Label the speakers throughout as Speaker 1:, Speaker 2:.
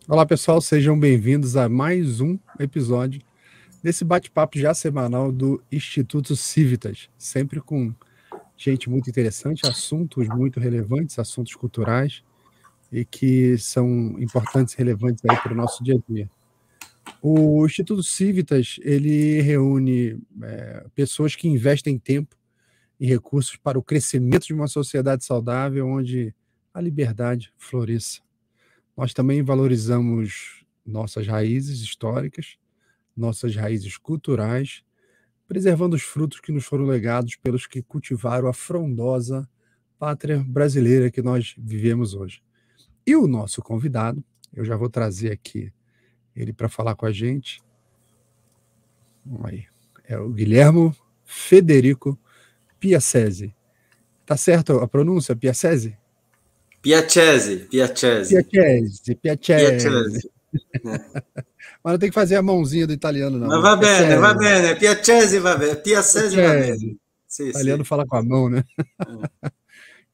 Speaker 1: Olá, pessoal, sejam bem-vindos a mais um episódio desse bate-papo já semanal do Instituto Civitas, sempre com gente muito interessante, assuntos muito relevantes, assuntos culturais e que são importantes e relevantes aí para o nosso dia a dia. O Instituto Civitas, ele reúne pessoas que investem tempo e recursos para o crescimento de uma sociedade saudável onde a liberdade floresça. Nós também valorizamos nossas raízes históricas, nossas raízes culturais, preservando os frutos que nos foram legados pelos que cultivaram a frondosa pátria brasileira que nós vivemos hoje. E o nosso convidado, eu já vou trazer aqui ele para falar com a gente. Vamos aí. É o Guilhermo Federico Piacese. Tá certo a pronúncia, Piacese?
Speaker 2: Piacese.
Speaker 1: Piacese. Mas não tem que fazer a mãozinha do italiano, não,
Speaker 2: Ma
Speaker 1: né?
Speaker 2: va bene, Piacese va bene, Piacese va
Speaker 1: Piacese.
Speaker 2: bene. Sì,
Speaker 1: Italiano
Speaker 2: sì.
Speaker 1: fala com a mão, né?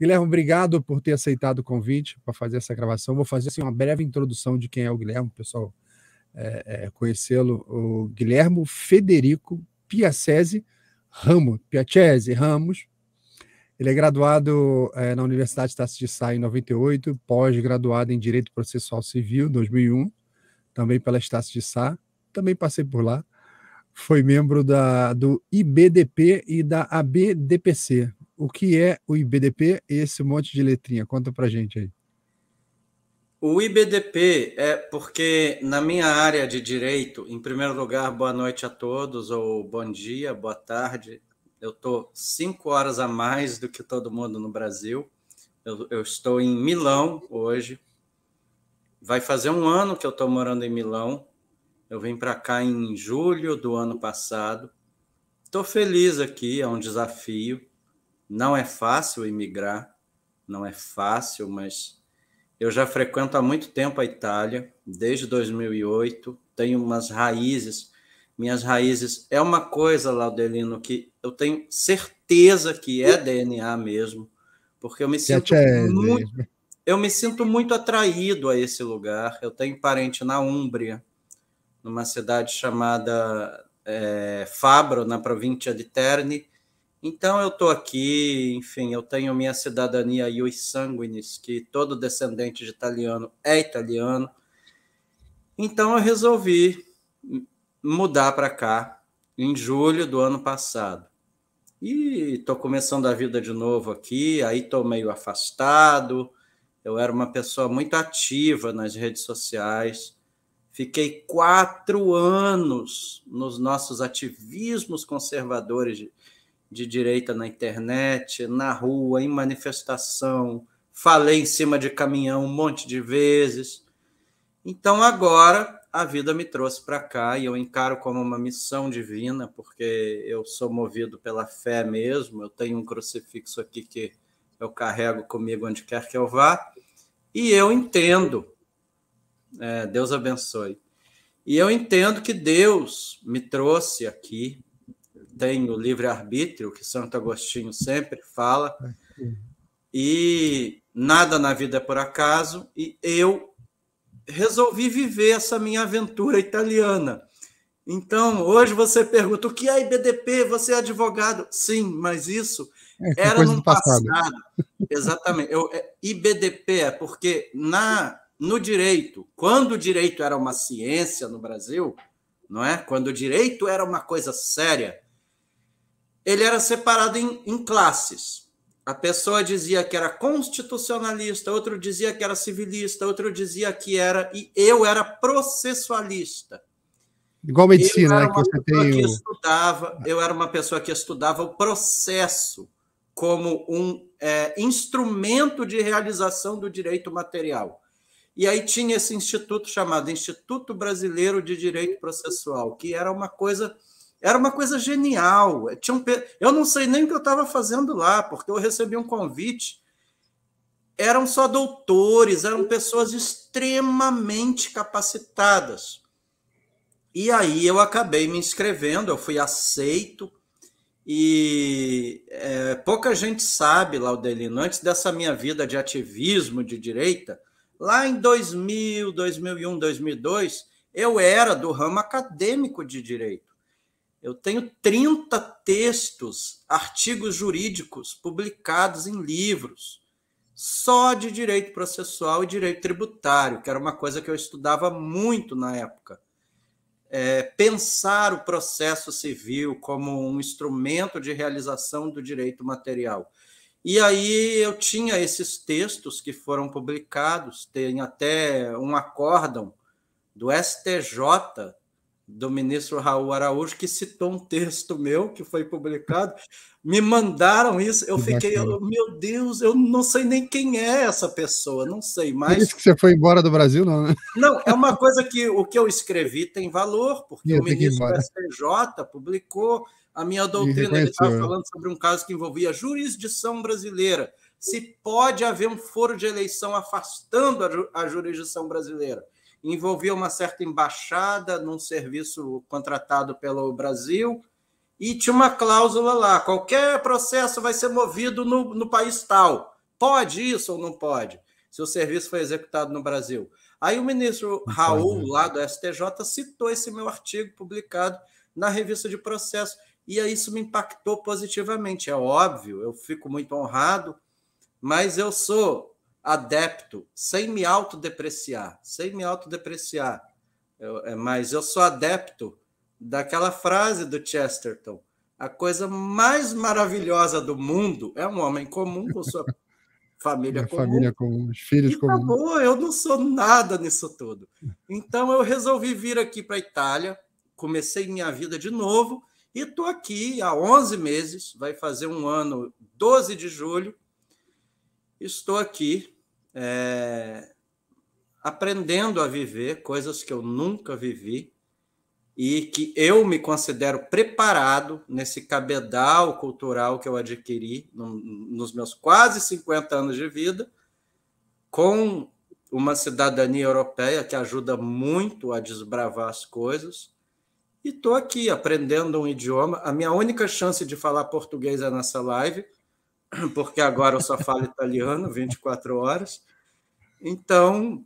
Speaker 1: Guilherme, obrigado por ter aceitado o convite para fazer essa gravação. Vou fazer assim, uma breve introdução de quem é o Guilherme, pessoal conhecê-lo. O Guilhermo Federico Piacese Ramos. Ele é graduado na Universidade Estácio de Sá em 98, pós-graduado em Direito Processual Civil em 2001, também pela Estácio de Sá, também passei por lá. Foi membro do IBDP e da ABDPC. O que é o IBDP e esse monte de letrinha? Conta pra gente aí.
Speaker 2: O IBDP é porque, na minha área de direito, em primeiro lugar, boa noite a todos, ou bom dia, boa tarde. Eu estou 5 horas a mais do que todo mundo no Brasil. Eu estou em Milão hoje. Vai fazer um ano que eu estou morando em Milão. Eu vim para cá em julho do ano passado. Estou feliz aqui, é um desafio. Não é fácil imigrar, não é fácil, mas eu já frequento há muito tempo a Itália, desde 2008, tenho umas raízes. Minhas raízes é uma coisa, Laudelino, que eu tenho certeza que é DNA mesmo, porque eu me sinto muito atraído a esse lugar. Eu tenho parente na Úmbria, numa cidade chamada Fabro, na província de Terni. Então eu estou aqui, enfim, eu tenho minha cidadania ius sanguinis, que todo descendente de italiano é italiano. Então eu resolvi mudar para cá em julho do ano passado. E estou começando a vida de novo aqui, aí estou meio afastado. Eu era uma pessoa muito ativa nas redes sociais. Fiquei 4 anos nos nossos ativismos conservadores de direita na internet, na rua, em manifestação, falei em cima de caminhão um monte de vezes. Então agora a vida me trouxe para cá e eu encaro como uma missão divina, porque eu sou movido pela fé mesmo. Eu tenho um crucifixo aqui que eu carrego comigo onde quer que eu vá, e eu entendo, Deus abençoe, e eu entendo que Deus me trouxe aqui. Tem o livre-arbítrio, que Santo Agostinho sempre fala, e nada na vida é por acaso, e eu resolvi viver essa minha aventura italiana. Então, hoje você pergunta, o que é IBDP? Você é advogado? Sim, mas isso era
Speaker 1: coisa
Speaker 2: no
Speaker 1: do passado.
Speaker 2: Exatamente. IBDP é porque no direito, quando o direito era uma ciência no Brasil, não é? Quando o direito era uma coisa séria, ele era separado em classes. A pessoa dizia que era constitucionalista, outro dizia que era civilista, outro dizia que era... E eu era processualista.
Speaker 1: Igual medicina, né? Que você tem
Speaker 2: Eu era uma pessoa que estudava o processo como um instrumento de realização do direito material. E aí tinha esse instituto chamado Instituto Brasileiro de Direito Processual, que era uma coisa genial. Eu não sei nem o que eu estava fazendo lá, porque eu recebi um convite. Eram só doutores, eram pessoas extremamente capacitadas. E aí eu acabei me inscrevendo, eu fui aceito. E pouca gente sabe, Laudelino, antes dessa minha vida de ativismo de direita, Lá em 2000, 2001, 2002, eu era do ramo acadêmico de direito. Eu tenho 30 textos, artigos jurídicos publicados em livros, só de direito processual e direito tributário, que era uma coisa que eu estudava muito na época. Pensar o processo civil como um instrumento de realização do direito material. E aí eu tinha esses textos que foram publicados, tem até um acórdão do STJ, do ministro Raul Araújo, que citou um texto meu que foi publicado. Me mandaram isso, eu fiquei, meu Deus, eu não sei nem quem é essa pessoa, não sei mais.
Speaker 1: Por isso que você foi embora do Brasil, não, né?
Speaker 2: Não, é uma coisa que o que eu escrevi tem valor, porque o ministro do STJ publicou a minha doutrina. Ele estava falando sobre um caso que envolvia a jurisdição brasileira. Se pode haver um foro de eleição afastando a jurisdição brasileira. Envolvia uma certa embaixada num serviço contratado pelo Brasil e tinha uma cláusula lá, qualquer processo vai ser movido no país tal. Pode isso ou não pode? Se o serviço foi executado no Brasil. Aí o ministro Raul, lá do STJ, citou esse meu artigo publicado na revista de processo, e aí isso me impactou positivamente. É óbvio, eu fico muito honrado, mas eu sou adepto, sem me autodepreciar, mas eu sou adepto daquela frase do Chesterton: a coisa mais maravilhosa do mundo é um homem comum com sua família comum,
Speaker 1: os filhos comuns.
Speaker 2: Acabou, eu não sou nada nisso tudo. Então eu resolvi vir aqui para a Itália, comecei minha vida de novo e estou aqui há 11 meses, vai fazer um ano, 12 de julho. Estou aqui aprendendo a viver coisas que eu nunca vivi e que eu me considero preparado nesse cabedal cultural que eu adquiri nos meus quase 50 anos de vida, com uma cidadania europeia que ajuda muito a desbravar as coisas. E estou aqui aprendendo um idioma. A minha única chance de falar português é nessa live, porque agora eu só falo italiano 24 horas. Então,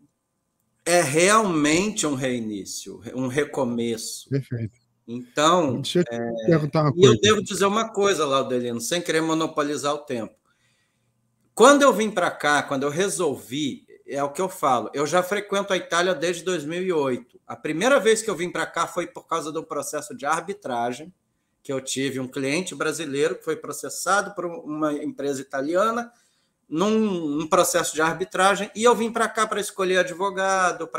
Speaker 2: é realmente um reinício, um recomeço.
Speaker 1: Perfeito.
Speaker 2: Então,
Speaker 1: deixa eu te perguntar uma coisa.
Speaker 2: E eu devo dizer uma coisa, Laudelino, sem querer monopolizar o tempo. Quando eu vim para cá, quando eu resolvi, é o que eu falo, eu já frequento a Itália desde 2008. A primeira vez que eu vim para cá foi por causa do processo de arbitragem, que eu tive um cliente brasileiro que foi processado por uma empresa italiana num processo de arbitragem, e eu vim para cá para escolher advogado.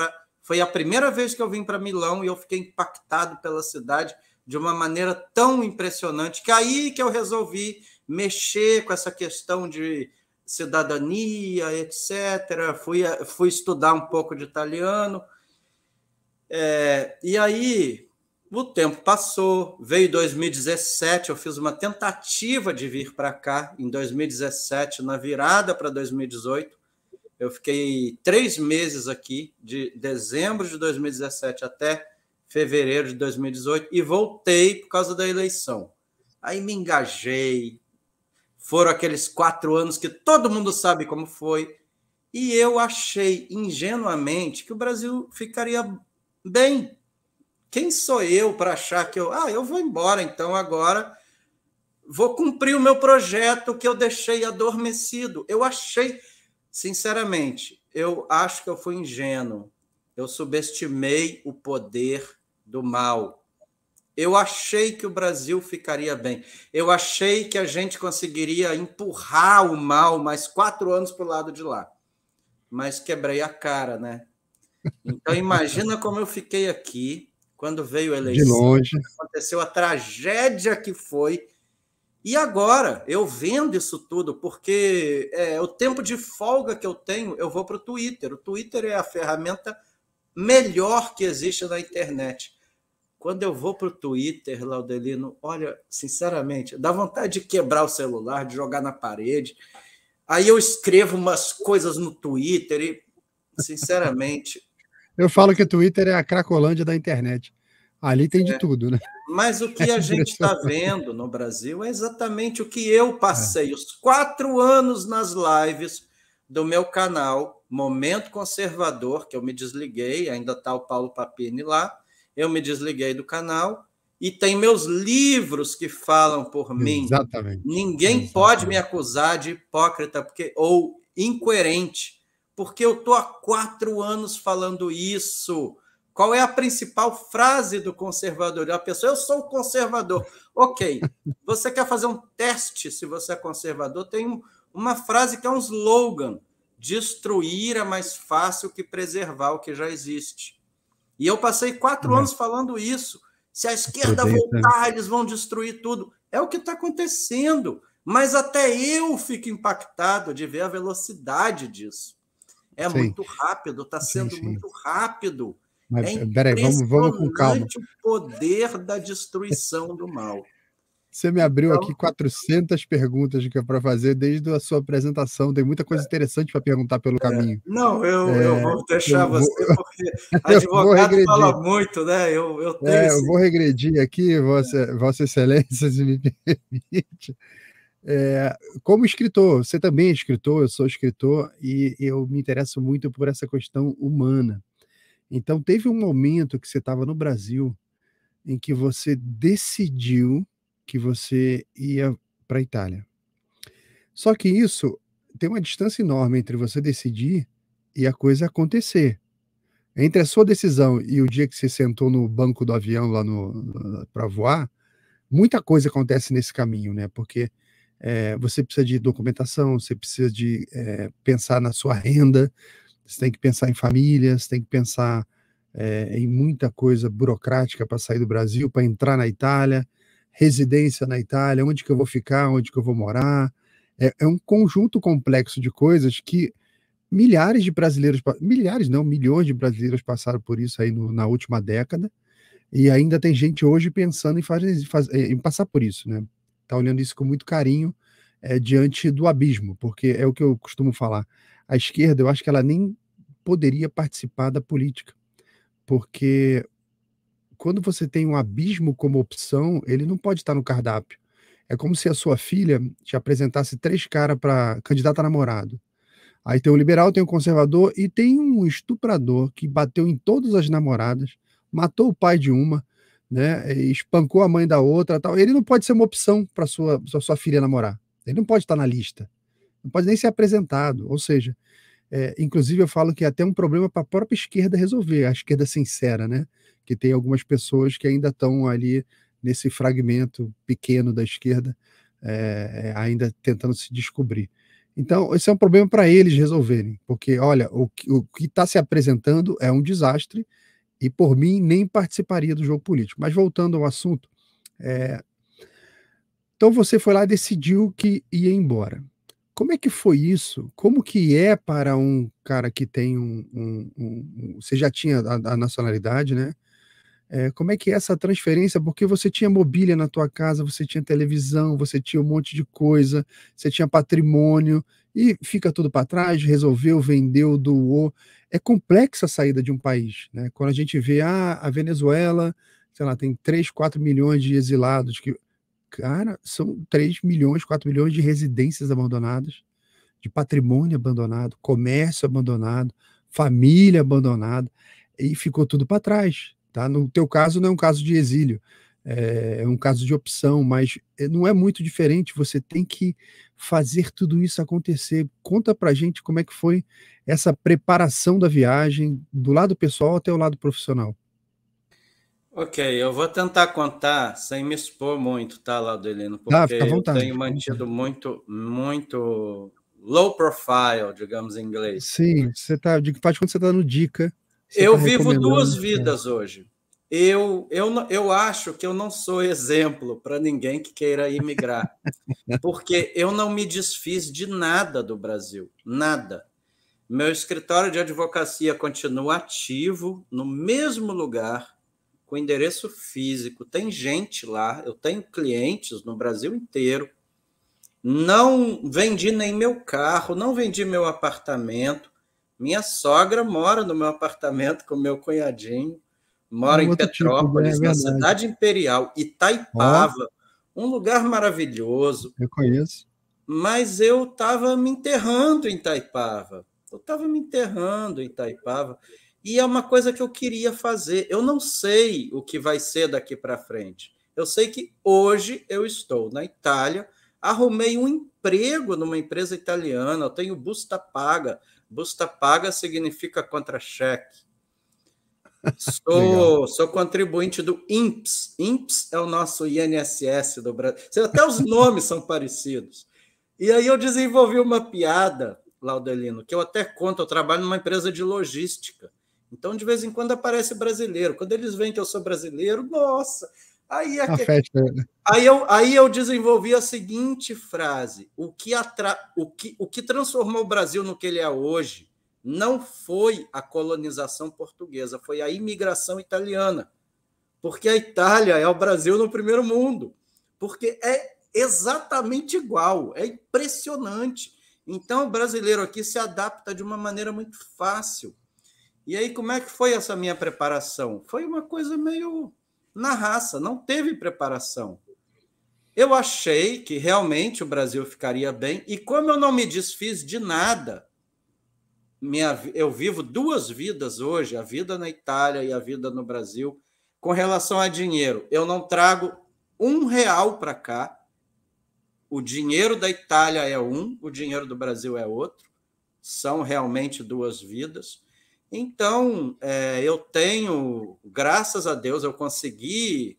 Speaker 2: Foi a primeira vez que eu vim para Milão e eu fiquei impactado pela cidade de uma maneira tão impressionante, que aí que eu resolvi mexer com essa questão de cidadania, etc. Fui estudar um pouco de italiano. E aí o tempo passou, veio 2017, eu fiz uma tentativa de vir para cá em 2017, na virada para 2018. Eu fiquei 3 meses aqui, de dezembro de 2017 até fevereiro de 2018, e voltei por causa da eleição. Aí me engajei, foram aqueles 4 anos que todo mundo sabe como foi, e eu achei ingenuamente que o Brasil ficaria bem. Quem sou eu para achar que eu vou embora, então agora vou cumprir o meu projeto que eu deixei adormecido. Eu achei, sinceramente, eu acho que eu fui ingênuo. Eu subestimei o poder do mal. Eu achei que o Brasil ficaria bem. Eu achei que a gente conseguiria empurrar o mal mais 4 anos para o lado de lá. Mas quebrei a cara, né? Então, imagina como eu fiquei aqui, quando veio a eleição,
Speaker 1: de longe,
Speaker 2: aconteceu a tragédia que foi. E agora, eu vendo isso tudo, porque o tempo de folga que eu tenho, eu vou para o Twitter. O Twitter é a ferramenta melhor que existe na internet. Quando eu vou para o Twitter, Laudelino, olha, sinceramente, dá vontade de quebrar o celular, de jogar na parede. Aí eu escrevo umas coisas no Twitter e, sinceramente...
Speaker 1: Eu falo que o Twitter é a Cracolândia da internet. Ali tem de tudo, né?
Speaker 2: Mas o que a gente está vendo no Brasil é exatamente o que eu passei. Os 4 anos nas lives, do meu canal Momento Conservador, que eu me desliguei, ainda está o Paulo Papini lá, eu me desliguei do canal, e tem meus livros que falam por mim.
Speaker 1: Exatamente.
Speaker 2: Ninguém pode me acusar de hipócrita ou incoerente, porque eu estou há 4 anos falando isso. Qual é a principal frase do conservador? A pessoa, eu sou conservador. Ok, você quer fazer um teste se você é conservador? Tem uma frase que é um slogan: destruir é mais fácil que preservar o que já existe. E eu passei 4 anos falando isso. Se a esquerda voltar, eles vão destruir tudo. É o que está acontecendo. Mas até eu fico impactado de ver a velocidade disso. É muito rápido, está sendo muito rápido.
Speaker 1: Mas,
Speaker 2: é
Speaker 1: peraí, vamos com calma.
Speaker 2: O poder da destruição do mal.
Speaker 1: Você me abriu aqui 400 perguntas que é para fazer desde a sua apresentação. Tem muita coisa interessante para perguntar pelo caminho.
Speaker 2: Não, eu vou deixar você, porque advogado fala muito, né? Eu
Speaker 1: vou regredir aqui, Vossa Excelência, se me permite. Como escritor, você também é escritor, eu sou escritor, e eu me interesso muito por essa questão humana. Então, teve um momento que você estava no Brasil em que você decidiu que você ia para a Itália. Só que isso tem uma distância enorme entre você decidir e a coisa acontecer. Entre a sua decisão e o dia que você sentou no banco do avião lá para voar, muita coisa acontece nesse caminho, né? Porque você precisa de documentação, você precisa de pensar na sua renda, você tem que pensar em família, você tem que pensar em muita coisa burocrática para sair do Brasil, para entrar na Itália, residência na Itália, onde que eu vou ficar, onde que eu vou morar. É um conjunto complexo de coisas que milhões de brasileiros passaram por isso aí na última década, e ainda tem gente hoje pensando em passar por isso, né? Tá olhando isso com muito carinho diante do abismo, porque é o que eu costumo falar. A esquerda, eu acho que ela nem poderia participar da política, porque quando você tem um abismo como opção, ele não pode estar no cardápio. É como se a sua filha te apresentasse 3 caras para candidato a namorado. Aí tem o liberal, tem o conservador e tem um estuprador que bateu em todas as namoradas, matou o pai de uma, né, espancou a mãe da outra, tal. Ele não pode ser uma opção para sua filha namorar. Ele não pode estar na lista. Não pode nem ser apresentado. Ou seja, inclusive eu falo que é até um problema para a própria esquerda resolver, a esquerda sincera, né? Que tem algumas pessoas que ainda estão ali nesse fragmento pequeno da esquerda, ainda tentando se descobrir. Então, esse é um problema para eles resolverem, porque, olha, o que está se apresentando é um desastre, e por mim nem participaria do jogo político. Mas voltando ao assunto, então você foi lá e decidiu que ia embora. Como é que foi isso? Como que é para um cara que tem você já tinha a nacionalidade, né? Como é que é essa transferência? Porque você tinha mobília na tua casa, você tinha televisão, você tinha um monte de coisa, você tinha patrimônio, e fica tudo para trás, resolveu, vendeu, doou. É complexa a saída de um país, né? Quando a gente vê a Venezuela, sei lá, tem 3, 4 milhões de exilados, cara, são 3 milhões, 4 milhões de residências abandonadas, de patrimônio abandonado, comércio abandonado, família abandonada, e ficou tudo para trás. Tá? No teu caso, não é um caso de exílio, é um caso de opção, mas não é muito diferente, você tem que fazer tudo isso acontecer. Conta pra gente como é que foi essa preparação da viagem, do lado pessoal até o lado profissional.
Speaker 2: Ok, eu vou tentar contar sem me expor muito, tá, Laudelino? Porque
Speaker 1: fica à vontade,
Speaker 2: eu tenho mantido muito low profile, digamos em inglês.
Speaker 1: Sim, faz quando você está no Dica.
Speaker 2: Eu vivo 2 vidas hoje. Eu acho que eu não sou exemplo para ninguém que queira imigrar, porque eu não me desfiz de nada do Brasil, nada. Meu escritório de advocacia continua ativo, no mesmo lugar, com endereço físico. Tem gente lá, eu tenho clientes no Brasil inteiro. Não vendi nem meu carro, não vendi meu apartamento. Minha sogra mora no meu apartamento com meu cunhadinho. Mora em Petrópolis, na cidade imperial, Itaipava, um lugar maravilhoso.
Speaker 1: Eu conheço.
Speaker 2: mas eu estava me enterrando em Itaipava. Eu estava me enterrando em Itaipava. E é uma coisa que eu queria fazer. Eu não sei o que vai ser daqui para frente. Eu sei que hoje eu estou na Itália, arrumei um emprego numa empresa italiana, eu tenho busta paga. Busta paga significa contra-cheque.
Speaker 1: Legal.
Speaker 2: Sou contribuinte do INPS. INPS é o nosso INSS do Brasil. Até os nomes são parecidos. E aí eu desenvolvi uma piada, Laudelino, que eu até conto, eu trabalho numa empresa de logística. Então, de vez em quando aparece brasileiro. Quando eles veem que eu sou brasileiro, nossa! Aí,
Speaker 1: A festa.
Speaker 2: aí eu desenvolvi a seguinte frase: o que transformou o Brasil no que ele é hoje não foi a colonização portuguesa, foi a imigração italiana. Porque a Itália é o Brasil no primeiro mundo. Porque é exatamente igual, é impressionante. Então, o brasileiro aqui se adapta de uma maneira muito fácil. E aí, como é que foi essa minha preparação? Foi uma coisa meio na raça, não teve preparação. Eu achei que realmente o Brasil ficaria bem, e como eu não me desfiz de nada, eu vivo duas vidas hoje, a vida na Itália e a vida no Brasil, com relação a dinheiro. Eu não trago R$ 1 para cá, o dinheiro da Itália é um, o dinheiro do Brasil é outro, são realmente duas vidas. Então, eu tenho, graças a Deus, eu consegui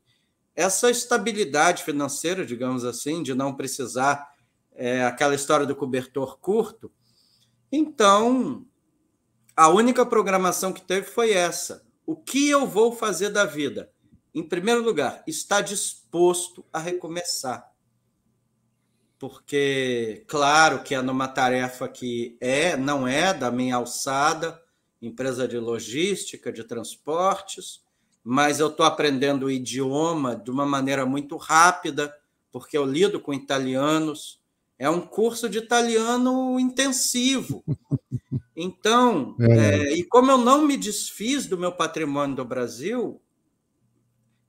Speaker 2: essa estabilidade financeira, digamos assim, de não precisar aquela história do cobertor curto. Então, a única programação que teve foi essa. O que eu vou fazer da vida? Em primeiro lugar, estar disposto a recomeçar. Porque, claro que é numa tarefa que não é da minha alçada, empresa de logística, de transportes, mas eu estou aprendendo o idioma de uma maneira muito rápida, porque eu lido com italianos. É um curso de italiano intensivo. Então, e como eu não me desfiz do meu patrimônio do Brasil,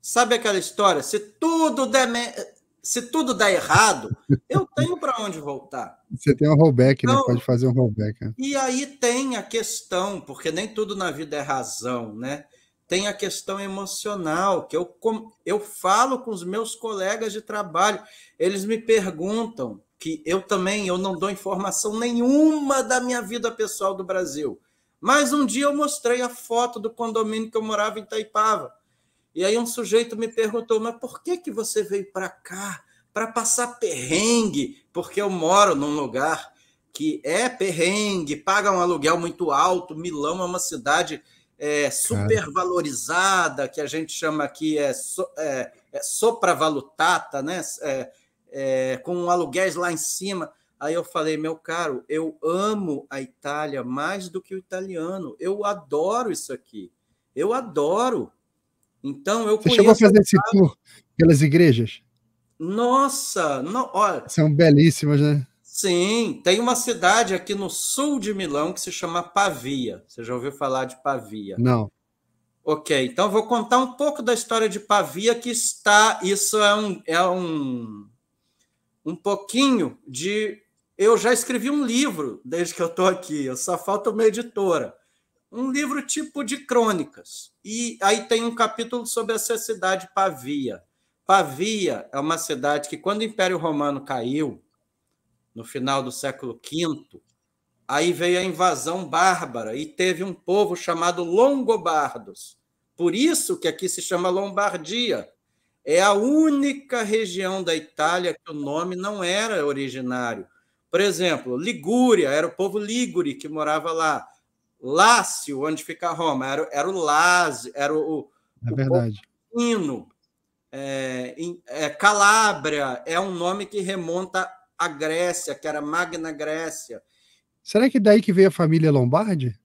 Speaker 2: sabe aquela história? Se tudo der errado, eu tenho para onde voltar.
Speaker 1: Você tem um rollback, então, né? Pode fazer um rollback. Né?
Speaker 2: E aí tem a questão, porque nem tudo na vida é razão, né? Tem a questão emocional, que eu falo com os meus colegas de trabalho, eles me perguntam, que eu não dou informação nenhuma da minha vida pessoal do Brasil. Mas um dia eu mostrei a foto do condomínio que eu morava em Itaipava. E aí um sujeito me perguntou, mas por que você veio para cá? Para passar perrengue? Porque eu moro num lugar que é perrengue, paga um aluguel muito alto. Milão é uma cidade super valorizada, que a gente chama aqui sopravalutata, né? Com aluguéis lá em cima. Aí eu falei, meu caro, eu amo a Itália mais do que o italiano. Eu adoro isso aqui. Eu adoro. Então, eu
Speaker 1: Você chegou a fazer esse tour pelas igrejas?
Speaker 2: Nossa! Olha,
Speaker 1: são belíssimas, né?
Speaker 2: Sim, tem uma cidade aqui no sul de Milão que se chama Pavia. Você já ouviu falar de Pavia?
Speaker 1: Não.
Speaker 2: Ok, então vou contar um pouco da história de Pavia, que está. Isso um pouquinho de. Eu já escrevi um livro desde que eu estou aqui, só falta uma editora. Um livro tipo de crônicas. E aí tem um capítulo sobre essa cidade Pavia. Pavia é uma cidade que, quando o Império Romano caiu, no final do século V, aí veio a invasão bárbara e teve um povo chamado Longobardos. Por isso que aqui se chama Lombardia. É a única região da Itália que o nome não era originário. Por exemplo, Ligúria, era o povo lígure que morava lá. Lácio, onde fica Roma, era o Lázio, era o
Speaker 1: verdade.
Speaker 2: povo Calábria é um nome que remonta à Grécia, que era Magna Grécia.
Speaker 1: Será que daí que veio a família Lombardi?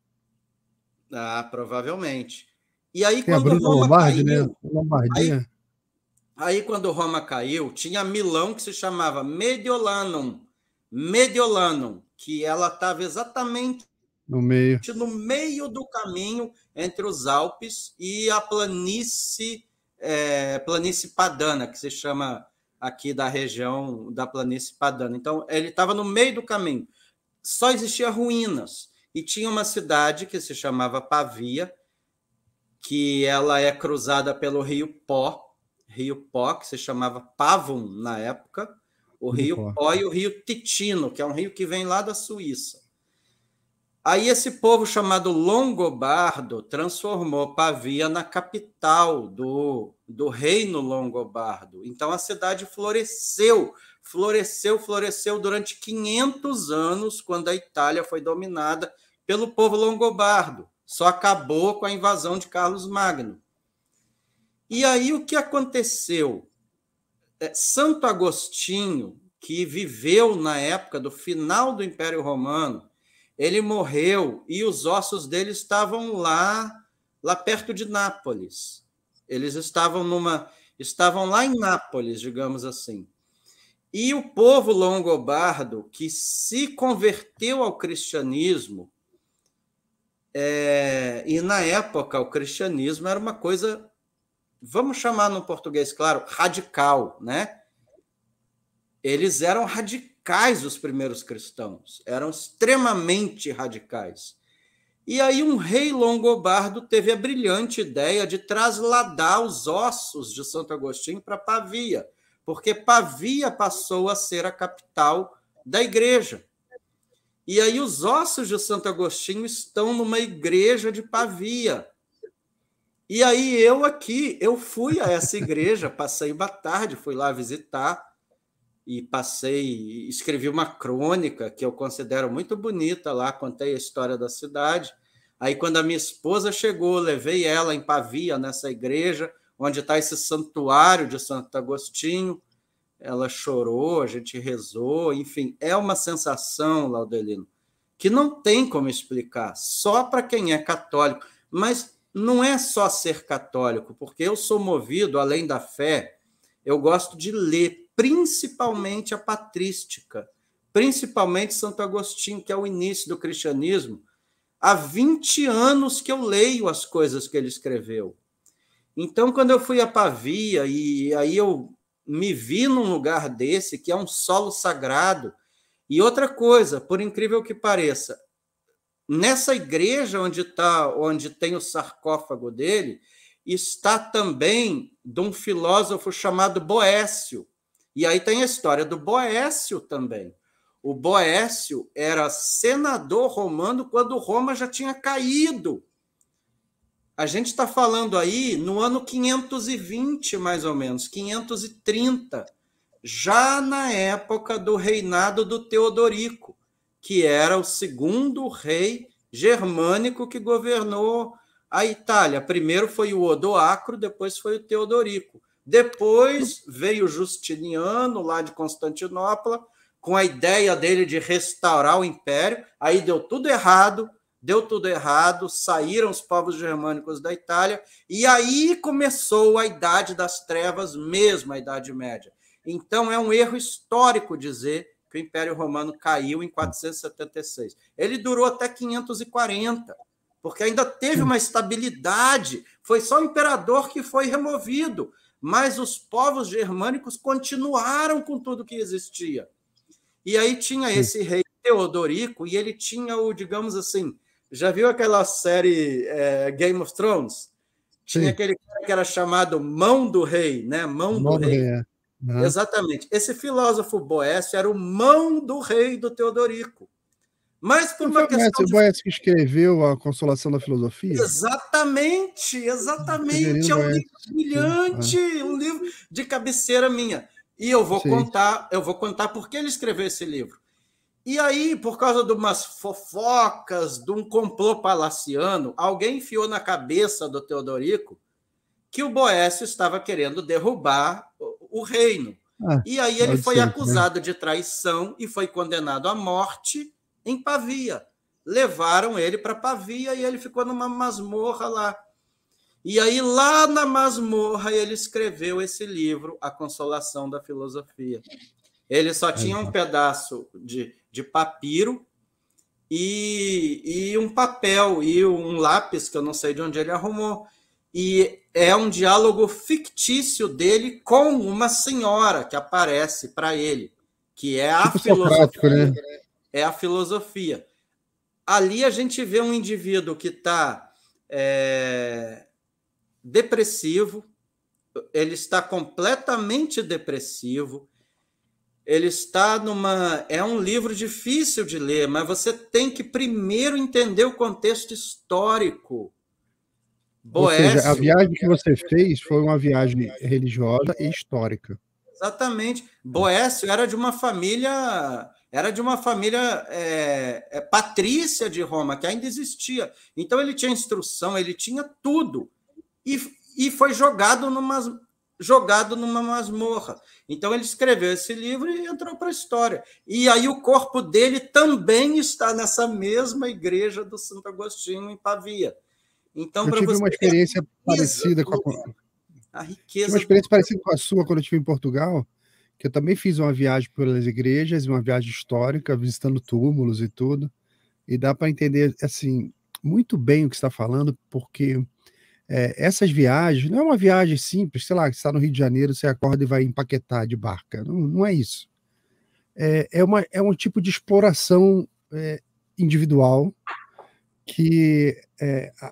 Speaker 2: Provavelmente. E aí,
Speaker 1: tem
Speaker 2: quando Roma
Speaker 1: Lombardi,
Speaker 2: caiu,
Speaker 1: né? Lombardia.
Speaker 2: Aí, quando Roma caiu, tinha Milão que se chamava Mediolanum, que ela estava exatamente
Speaker 1: no
Speaker 2: meio do caminho entre os Alpes e a planície padana, que se chama aqui da região da planície padana. Então, ele estava no meio do caminho. Só existia ruínas. E tinha uma cidade que se chamava Pavia, que ela é cruzada pelo rio Pó, que se chamava Pavum na época, o rio Pó e o rio Ticino, que é um rio que vem lá da Suíça. Aí esse povo chamado Longobardo transformou Pavia na capital do reino Longobardo. Então a cidade floresceu durante 500 anos, quando a Itália foi dominada pelo povo longobardo. Só acabou com a invasão de Carlos Magno. E aí o que aconteceu? Santo Agostinho, que viveu na época do final do Império Romano, ele morreu e os ossos dele estavam lá perto de Nápoles. Eles estavam lá em Nápoles, digamos assim. E o povo longobardo, que se converteu ao cristianismo, e na época o cristianismo era uma coisa, vamos chamar no português, claro, radical, né? Eles eram radicais, os primeiros cristãos, eram extremamente radicais. E aí um rei longobardo teve a brilhante ideia de trasladar os ossos de Santo Agostinho para Pavia, porque Pavia passou a ser a capital da igreja. E aí os ossos de Santo Agostinho estão numa igreja de Pavia. E aí eu fui a essa igreja, passei uma tarde, fui lá visitar, e escrevi uma crônica que eu considero muito bonita lá, contei a história da cidade. Aí, quando a minha esposa chegou, levei ela em Pavia, nessa igreja, onde está esse santuário de Santo Agostinho. Ela chorou, a gente rezou, enfim, é uma sensação, Laudelino, que não tem como explicar, só para quem é católico. Mas não é só ser católico, porque eu sou movido, além da fé, eu gosto de ler, principalmente a patrística, principalmente Santo Agostinho, que é o início do cristianismo. Há 20 anos que eu leio as coisas que ele escreveu. Então, quando eu fui a Pavia, e aí eu me vi num lugar desse, que é um solo sagrado, e outra coisa, por incrível que pareça, nessa igreja onde tem o sarcófago dele, está também de um filósofo chamado Boécio. E aí tem a história do Boécio também. O Boécio era senador romano quando Roma já tinha caído. A gente está falando aí no ano 520, mais ou menos, 530, já na época do reinado do Teodorico, que era o segundo rei germânico que governou a Itália. Primeiro foi o Odoacro, depois foi o Teodorico. Depois veio Justiniano, lá de Constantinopla, com a ideia dele de restaurar o império. Aí deu tudo errado, saíram os povos germânicos da Itália, e aí começou a Idade das Trevas mesmo, a Idade Média. Então é um erro histórico dizer que o Império Romano caiu em 476. Ele durou até 540, porque ainda teve uma estabilidade, foi só o imperador que foi removido, mas os povos germânicos continuaram com tudo que existia. E aí tinha esse rei Teodorico, e ele tinha o, digamos assim, já viu aquela série Game of Thrones? Tinha aquele cara que era chamado Mão do Rei, né? Mão do Rei. Uhum. Exatamente. Esse filósofo Boécio era o mão do rei do Teodorico. Mas por uma questão
Speaker 1: de... Boécio que escreveu A Consolação da Filosofia?
Speaker 2: Exatamente. É um livro brilhante, um livro de cabeceira minha. E eu vou contar por que ele escreveu esse livro. E aí, por causa de umas fofocas, de um complô palaciano, alguém enfiou na cabeça do Teodorico que o Boécio estava querendo derrubar o reino. E aí ele foi acusado de traição e foi condenado à morte em Pavia. Levaram ele para Pavia e ele ficou numa masmorra lá. E aí, lá na masmorra, ele escreveu esse livro, A Consolação da Filosofia. Ele só tinha um pedaço de papiro e um papel e um lápis, que eu não sei de onde ele arrumou. e é um diálogo fictício dele com uma senhora que aparece para ele, que é a
Speaker 1: tipo socrático, né?
Speaker 2: É a filosofia. Ali a gente vê um indivíduo que está depressivo, ele está completamente depressivo, ele está numa... É um livro difícil de ler, mas você tem que primeiro entender o contexto histórico.
Speaker 1: Ou seja, a viagem que você fez foi uma viagem religiosa e histórica.
Speaker 2: Exatamente. Boécio era de uma família patrícia de Roma, que ainda existia. Então ele tinha instrução, ele tinha tudo. E foi jogado numa masmorra. Então ele escreveu esse livro e entrou para a história. E aí o corpo dele também está nessa mesma igreja do Santo Agostinho, em Pavia. Então,
Speaker 1: eu tive uma experiência parecida com
Speaker 2: a riqueza.
Speaker 1: Uma experiência parecida com a sua quando eu estive em Portugal, que eu também fiz uma viagem pelas igrejas, uma viagem histórica, visitando túmulos e tudo. E dá para entender assim muito bem o que está falando, porque essas viagens não é uma viagem simples, sei lá, que está no Rio de Janeiro, você acorda e vai em Paquetá de barca. Não, não é isso. É um tipo de exploração individual que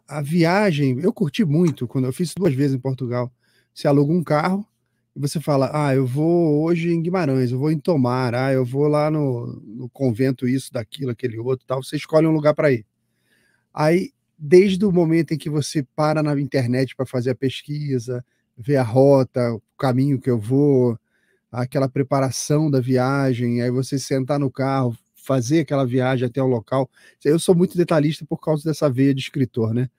Speaker 1: a viagem, eu curti muito quando eu fiz 2 vezes em Portugal. Você aluga um carro e você fala, eu vou hoje em Guimarães, eu vou em Tomar, eu vou lá no convento isso, daquilo, aquele outro, tal. Você escolhe um lugar para ir. Aí, desde o momento em que você para na internet para fazer a pesquisa, ver a rota, o caminho que eu vou, aquela preparação da viagem, aí você sentar no carro, fazer aquela viagem até o local. Eu sou muito detalhista por causa dessa veia de escritor, né?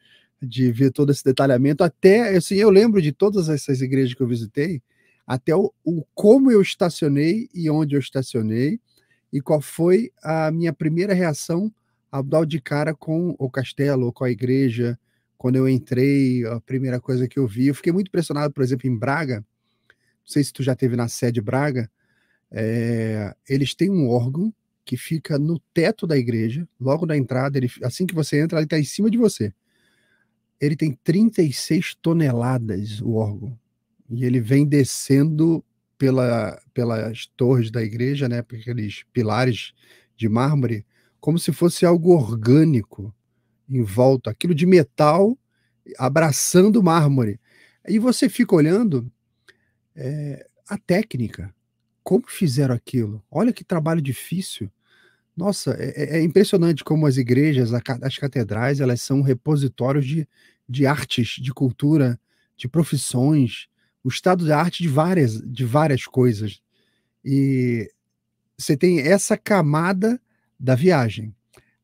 Speaker 1: De ver todo esse detalhamento. Até, assim, eu lembro de todas essas igrejas que eu visitei, até o como eu estacionei e onde eu estacionei, e qual foi a minha primeira reação ao dar de cara com o castelo ou com a igreja. Quando eu entrei, a primeira coisa que eu vi, eu fiquei muito impressionado, por exemplo, em Braga. Não sei se tu já esteve na sede Braga, eles têm um órgão que fica no teto da igreja, logo na entrada, assim que você entra, ele está em cima de você. Ele tem 36 toneladas, o órgão, e ele vem descendo pelas torres da igreja, né, por aqueles pilares de mármore, como se fosse algo orgânico em volta, aquilo de metal abraçando o mármore. E você fica olhando a técnica, como fizeram aquilo? Olha que trabalho difícil. Nossa, é impressionante como as igrejas, as catedrais, elas são repositórios de artes, de cultura, de profissões, o estado da arte de várias coisas. E você tem essa camada da viagem.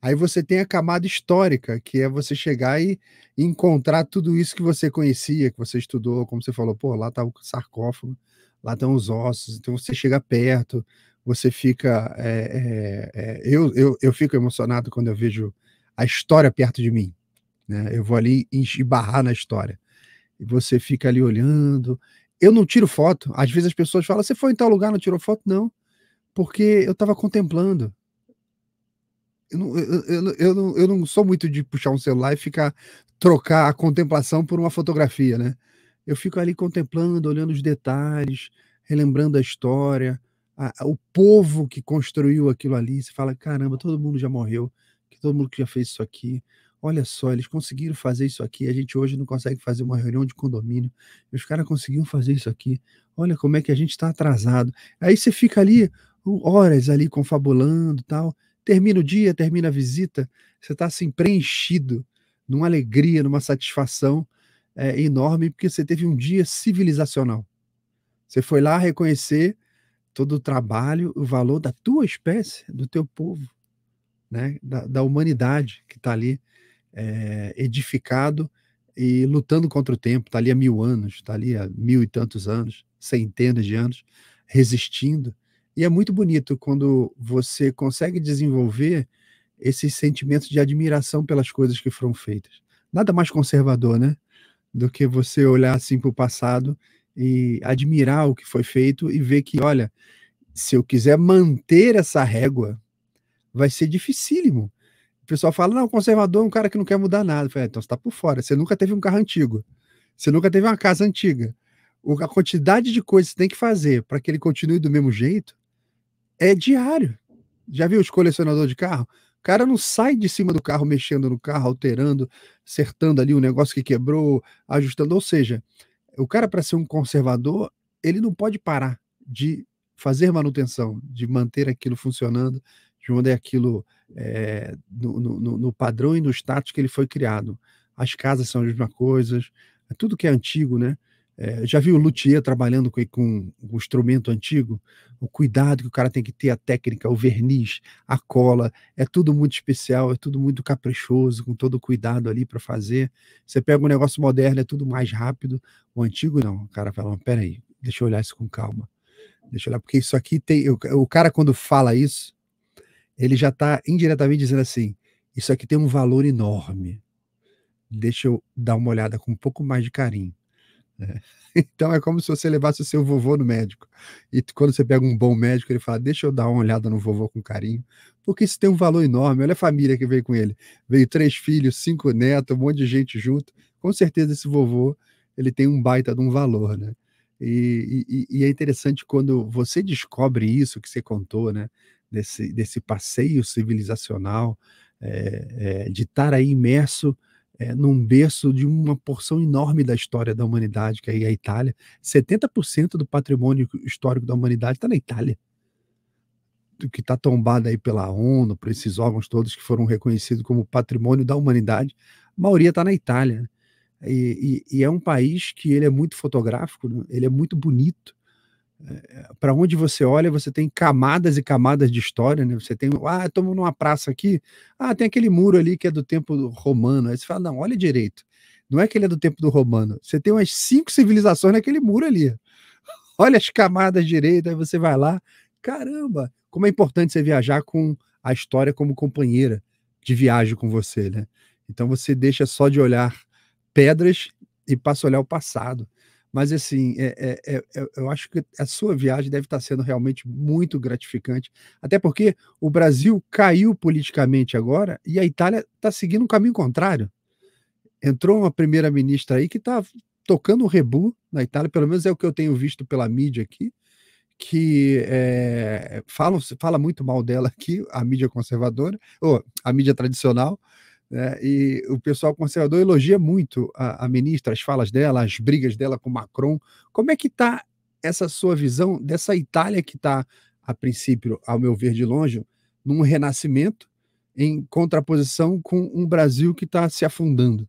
Speaker 1: Aí você tem a camada histórica, que é você chegar e encontrar tudo isso que você conhecia, que você estudou, como você falou, pô, lá está o sarcófago, lá estão os ossos, então você chega perto, você fica... eu fico emocionado quando eu vejo a história perto de mim, né? Eu vou ali esbarrar na história, e você fica ali olhando. Eu não tiro foto, às vezes as pessoas falam, você foi em tal lugar, não tirou foto? Não, porque eu estava contemplando. Eu não sou muito de puxar um celular e trocar a contemplação por uma fotografia, né? Eu fico ali contemplando, olhando os detalhes, relembrando a história, o povo que construiu aquilo ali. Você fala, caramba, todo mundo já morreu, todo mundo que já fez isso aqui. Olha só, eles conseguiram fazer isso aqui. A gente hoje não consegue fazer uma reunião de condomínio. Os caras conseguiram fazer isso aqui. Olha como é que a gente está atrasado. Aí você fica ali horas ali confabulando e tal. Termina o dia, termina a visita, você está assim preenchido, numa alegria, numa satisfação enorme, porque você teve um dia civilizacional. Você foi lá reconhecer todo o trabalho, o valor da tua espécie, do teu povo, né? da humanidade que está ali edificado e lutando contra o tempo, está ali há 1000 anos, está ali há 1000 e tantos anos, centenas de anos, resistindo. E é muito bonito quando você consegue desenvolver esses sentimentos de admiração pelas coisas que foram feitas. Nada mais conservador, né? Do que você olhar assim para o passado e admirar o que foi feito e ver que, olha, se eu quiser manter essa régua, vai ser dificílimo. O pessoal fala, não, conservador é um cara que não quer mudar nada. Eu falei, então você está por fora, você nunca teve um carro antigo. Você nunca teve uma casa antiga. A quantidade de coisas que você tem que fazer para que ele continue do mesmo jeito é diário. Já viu os colecionadores de carro? O cara não sai de cima do carro mexendo no carro, alterando, acertando ali um negócio que quebrou, ajustando. Ou seja, o cara, para ser um conservador, ele não pode parar de fazer manutenção, de manter aquilo funcionando, de manter aquilo no padrão e no status que ele foi criado. As casas são as mesmas coisas, tudo que é antigo, né? Já viu o luthier trabalhando com um instrumento antigo? O cuidado que o cara tem que ter, a técnica, o verniz, a cola, é tudo muito especial, é tudo muito caprichoso, com todo o cuidado ali para fazer. Você pega um negócio moderno, é tudo mais rápido. O antigo não, o cara fala, peraí, deixa eu olhar isso com calma. Deixa eu olhar, porque isso aqui tem... O cara, quando fala isso, ele já está indiretamente dizendo assim, isso aqui tem um valor enorme. Deixa eu dar uma olhada com um pouco mais de carinho. Então é como se você levasse o seu vovô no médico. E quando você pega um bom médico, ele fala, deixa eu dar uma olhada no vovô com carinho, porque isso tem um valor enorme. Olha a família que veio com ele. Veio 3 filhos, 5 netos, um monte de gente junto. Com certeza esse vovô, ele tem um baita de um valor, né? E é interessante quando você descobre isso que você contou, né? Desse passeio civilizacional, de estar aí imerso num berço de uma porção enorme da história da humanidade, que é a Itália. 70% do patrimônio histórico da humanidade está na Itália, que está tombada aí pela ONU, por esses órgãos todos que foram reconhecidos como patrimônio da humanidade. A maioria está na Itália. E é um país que ele é muito fotográfico, né? Ele é muito bonito. Para onde você olha, você tem camadas e camadas de história, né? Você tem, estamos numa praça aqui, tem aquele muro ali que é do tempo romano. Aí você fala, não, olha direito, não é que ele é do tempo do romano, você tem umas 5 civilizações naquele muro ali. Olha as camadas direito, aí você vai lá, caramba, como é importante você viajar com a história como companheira de viagem com você, né? Então você deixa só de olhar pedras e passa a olhar o passado. Mas, assim, eu acho que a sua viagem deve estar sendo realmente muito gratificante, até porque o Brasil caiu politicamente agora e a Itália está seguindo um caminho contrário. Entrou uma primeira-ministra aí que está tocando um rebu na Itália, pelo menos é o que eu tenho visto pela mídia aqui, que fala muito mal dela aqui, a mídia conservadora, ou a mídia tradicional, né? E o pessoal conservador elogia muito a ministra, as falas dela, as brigas dela com Macron. Como é que está essa sua visão dessa Itália que está, a princípio, ao meu ver de longe, num renascimento, em contraposição com um Brasil que está se afundando?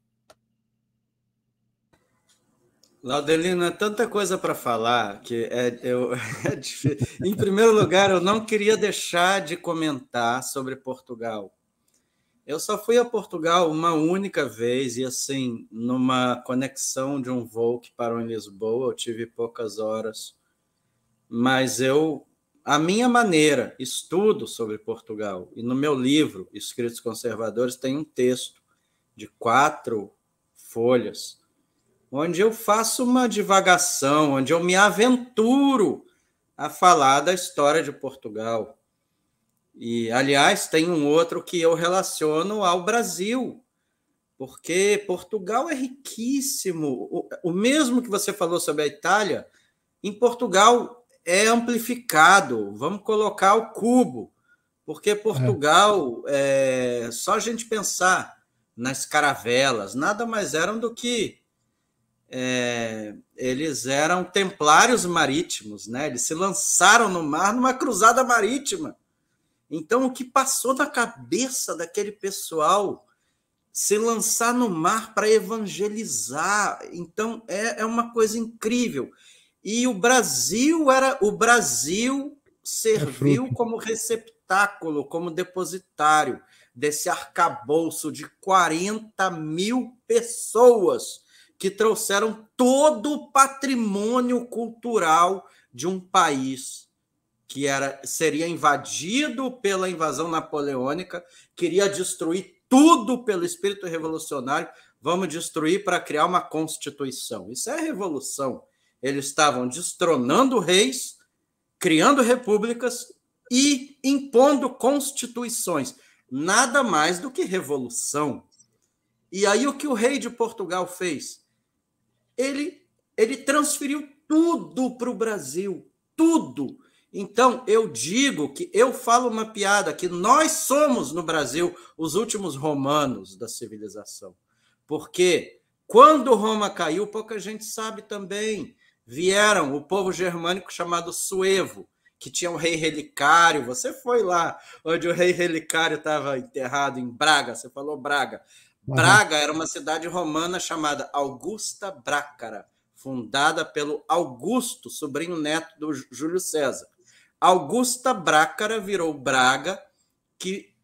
Speaker 2: Laudelino, é tanta coisa para falar que é difícil. Em primeiro lugar, eu não queria deixar de comentar sobre Portugal. Eu só fui a Portugal uma única vez e, assim, numa conexão de um voo que parou em Lisboa, eu tive poucas horas, mas à minha maneira, estudo sobre Portugal. E no meu livro, Escritos Conservadores, tem um texto de 4 folhas, onde eu faço uma divagação, onde eu me aventuro a falar da história de Portugal. E, aliás, tem um outro que eu relaciono ao Brasil, porque Portugal é riquíssimo. O mesmo que você falou sobre a Itália, em Portugal é amplificado. Vamos colocar ao cubo, porque Portugal, só a gente pensar nas caravelas, nada mais eram do que eles eram templários marítimos, né? Eles se lançaram no mar numa cruzada marítima. Então, o que passou na cabeça daquele pessoal se lançar no mar para evangelizar? Então, é uma coisa incrível. E o Brasil serviu como receptáculo, como depositário desse arcabouço de 40 mil pessoas que trouxeram todo o patrimônio cultural de um país que seria invadido pela invasão napoleônica, queria destruir tudo pelo espírito revolucionário, vamos destruir para criar uma constituição. Isso é revolução. Eles estavam destronando reis, criando repúblicas e impondo constituições. Nada mais do que revolução. E aí o que o rei de Portugal fez? ele transferiu tudo para o Brasil, tudo. Então, eu digo que eu falo uma piada que nós somos, no Brasil, os últimos romanos da civilização. Porque quando Roma caiu, pouca gente sabe também, vieram o povo germânico chamado suevo, que tinha um rei relicário. Você foi lá, onde o rei relicário estava enterrado, em Braga, você falou Braga. Braga era uma cidade romana chamada Augusta Brácara, fundada pelo Augusto, sobrinho neto do Júlio César. Augusta Brácara virou Braga, que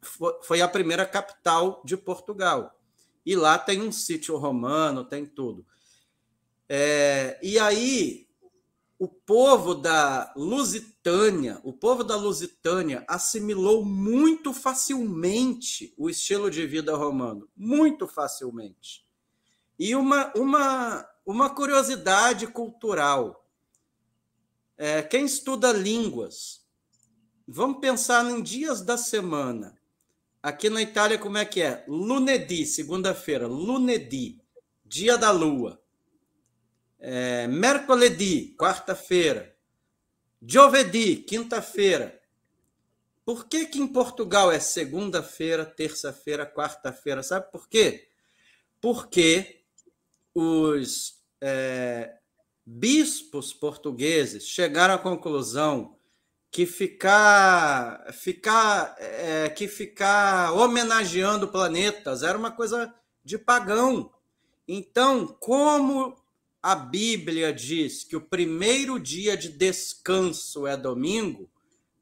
Speaker 2: foi a primeira capital de Portugal. E lá tem um sítio romano, tem tudo. E aí, o povo da Lusitânia assimilou muito facilmente o estilo de vida romano, muito facilmente. E uma curiosidade cultural. Quem estuda línguas, vamos pensar em dias da semana. Aqui na Itália, como é que é? Lunedì, segunda-feira. Lunedì, dia da lua. Mercoledì, quarta-feira. Giovedì, quinta-feira. Por que em Portugal é segunda-feira, terça-feira, quarta-feira? Sabe por quê? Porque os bispos portugueses chegaram à conclusão que ficar homenageando planetas era uma coisa de pagão. Então, como a Bíblia diz que o primeiro dia de descanso é domingo,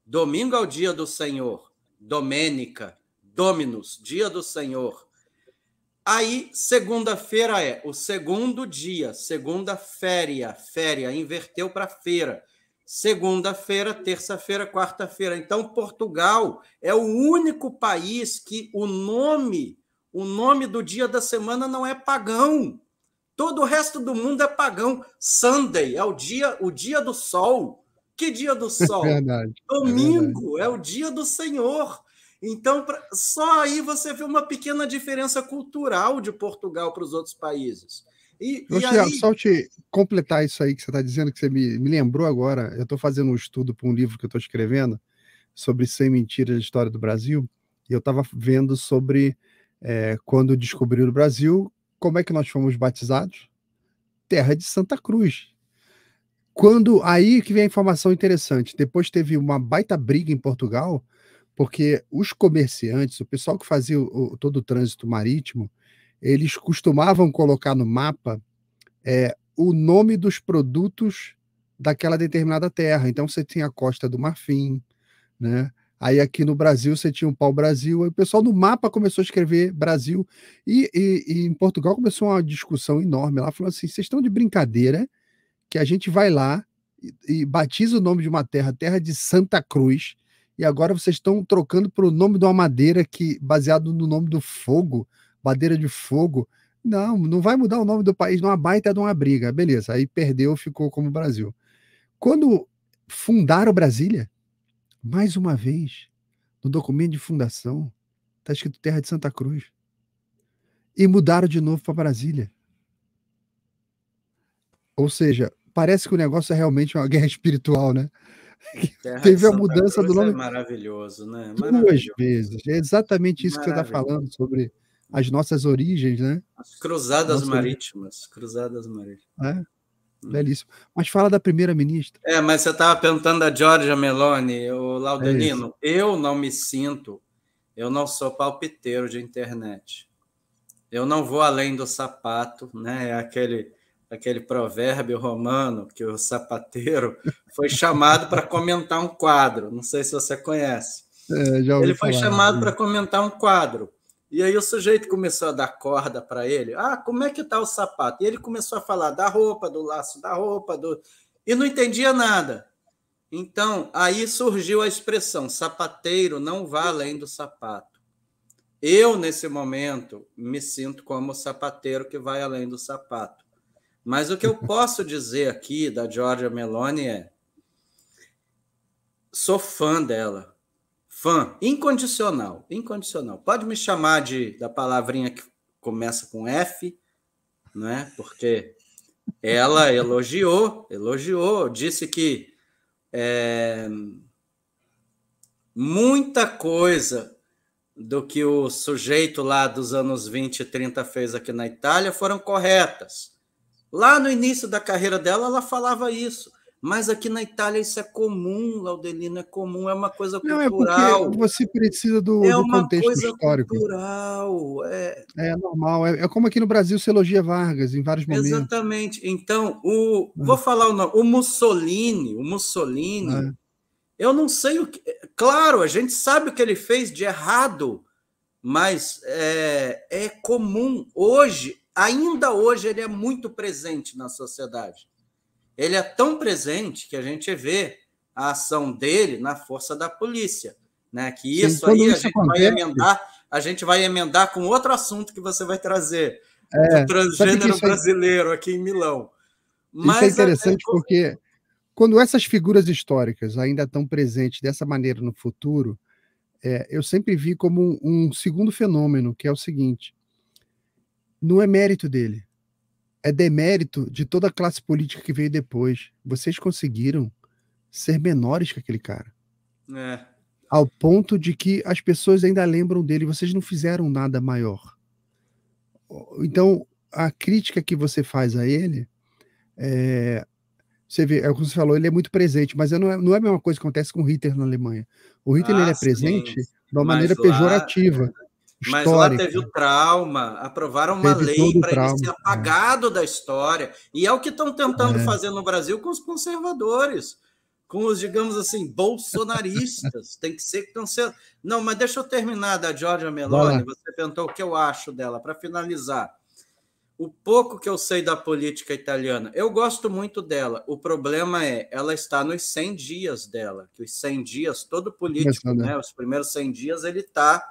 Speaker 2: domingo é o dia do Senhor, Domênica, Dominus, dia do Senhor. Aí, segunda-feira é o segundo dia, segunda-féria, inverteu para feira. Segunda-feira, terça-feira, quarta-feira. Então, Portugal é o único país que o nome do dia da semana não é pagão. Todo o resto do mundo é pagão. Sunday é o dia do sol. Que dia do sol?
Speaker 1: Verdade.
Speaker 2: Domingo é o dia do Senhor. Então, só aí você vê uma pequena diferença cultural de Portugal para os outros países.
Speaker 1: Só te completar isso aí que você está dizendo, que você me lembrou agora. Eu estou fazendo um estudo para um livro que eu estou escrevendo sobre 100 mentiras da história do Brasil, e eu estava vendo sobre quando descobriram o Brasil, como é que nós fomos batizados? Terra de Santa Cruz. Aí que vem a informação interessante. Depois teve uma baita briga em Portugal, porque os comerciantes, o pessoal que fazia todo o trânsito marítimo, eles costumavam colocar no mapa o nome dos produtos daquela determinada terra. Então, você tinha a Costa do Marfim, né? Aí aqui no Brasil você tinha o pau-brasil, aí o pessoal no mapa começou a escrever Brasil, e em Portugal começou uma discussão enorme lá, falando assim, vocês estão de brincadeira, que a gente vai lá e batiza o nome de uma terra de Santa Cruz, e agora vocês estão trocando para o nome de uma madeira baseado no nome do fogo, madeira de fogo. Não vai mudar o nome do país, numa baita de uma briga. Beleza, aí perdeu, ficou como Brasil. Quando fundaram Brasília, mais uma vez, no documento de fundação, está escrito Terra de Santa Cruz. E mudaram de novo para Brasília. Ou seja, parece que o negócio é realmente uma guerra espiritual, né? Teve a mudança do nome.
Speaker 2: É maravilhoso, né?
Speaker 1: Duas vezes. É exatamente isso que você está falando, sobre as nossas origens, né?
Speaker 2: As cruzadas marítimas. Cruzadas marítimas.
Speaker 1: Belíssimo. Mas fala da primeira-ministra.
Speaker 2: Mas você estava perguntando da Giorgia Meloni, o Laudelino. Eu não me sinto, eu não sou palpiteiro de internet. Eu não vou além do sapato, né? É aquele provérbio romano que o sapateiro foi chamado para comentar um quadro. Não sei se você conhece. Ele foi chamado para comentar um quadro. E aí o sujeito começou a dar corda para ele. Como é que está o sapato? E ele começou a falar da roupa, do laço da roupa, e não entendia nada. Então, aí surgiu a expressão, sapateiro não vá além do sapato. Eu, nesse momento, me sinto como o sapateiro que vai além do sapato. Mas o que eu posso dizer aqui da Giorgia Meloni sou fã dela. Fã, incondicional. Pode me chamar da palavrinha que começa com F, né? Porque Ela elogiou, disse que muita coisa do que o sujeito lá dos anos 20 e 30 fez aqui na Itália foram corretas. Lá no início da carreira dela, ela falava isso. Mas aqui na Itália isso é comum, Laudelino, é comum, é uma coisa
Speaker 1: Não, é porque
Speaker 2: cultural.
Speaker 1: você precisa
Speaker 2: É
Speaker 1: do
Speaker 2: uma
Speaker 1: contexto
Speaker 2: coisa
Speaker 1: histórico.
Speaker 2: cultural.
Speaker 1: É normal. É como aqui no Brasil se elogia Vargas em vários momentos.
Speaker 2: Exatamente. Então, vou falar o nome, o Mussolini, eu não sei o que. Claro, a gente sabe o que ele fez de errado, mas é comum. Hoje, ainda hoje, ele é muito presente na sociedade. Ele é tão presente que a gente vê a ação dele na força da polícia, né? Que
Speaker 1: Sim,
Speaker 2: isso aí
Speaker 1: acontece,
Speaker 2: a gente vai emendar com outro assunto que você vai trazer, do
Speaker 1: sabe que
Speaker 2: transgênero brasileiro aqui em Milão.
Speaker 1: isso é
Speaker 2: Mas
Speaker 1: interessante porque quando essas figuras históricas ainda estão presentes dessa maneira no futuro, eu sempre vi como um segundo fenômeno, que é o seguinte: não é mérito dele, é demérito de toda a classe política que veio depois. Vocês conseguiram ser menores que aquele cara, ao ponto de que as pessoas ainda lembram dele. Vocês não fizeram nada maior. Então, a crítica que você faz a ele, você vê, é o que você falou, ele é muito presente, mas não é a mesma coisa que acontece com o Hitler na Alemanha. O Hitler ele é presente
Speaker 2: sim,
Speaker 1: de uma
Speaker 2: mas
Speaker 1: maneira pejorativa,
Speaker 2: lá teve
Speaker 1: histórica.
Speaker 2: o trauma, aprovaram uma
Speaker 1: Teve
Speaker 2: lei
Speaker 1: todo o
Speaker 2: para ele
Speaker 1: trauma.
Speaker 2: ser apagado da história. E é o que estão tentando fazer no Brasil com os conservadores, com os, digamos assim, bolsonaristas. Tem que ser cancelado. Não, mas deixa eu terminar da Giorgia Meloni. Você perguntou o que eu acho dela, para finalizar. O pouco que eu sei da política italiana, eu gosto muito dela. O problema é, ela está nos 100 dias dela, que os 100 dias, todo político, né, os primeiros 100 dias, ele está...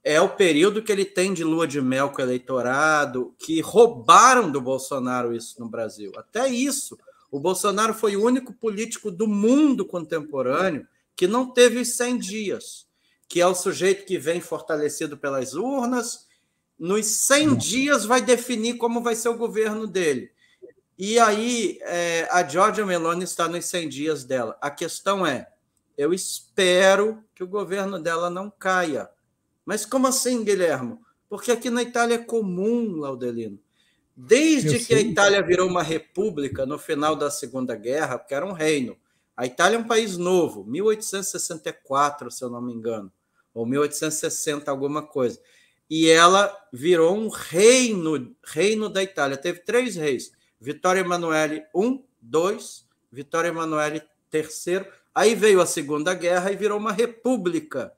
Speaker 2: É o período que ele tem de lua de mel com o eleitorado, que roubaram do Bolsonaro isso no Brasil. Até isso. O Bolsonaro foi o único político do mundo contemporâneo que não teve os 100 dias, que é o sujeito que vem fortalecido pelas urnas. Nos 100 dias vai definir como vai ser o governo dele. E aí a Giorgia Meloni está nos 100 dias dela. A questão é, eu espero que o governo dela não caia. Mas como assim, Guilhermo? Porque aqui na Itália é comum, Laudelino. Desde que a Itália virou uma república no final da Segunda Guerra, porque era um reino. A Itália é um país novo, 1864, se eu não me engano, ou 1860, alguma coisa. E ela virou um reino da Itália. Teve 3 reis: Vittorio Emanuele I, II, Vittorio Emanuele III. Aí veio a Segunda Guerra e virou uma república.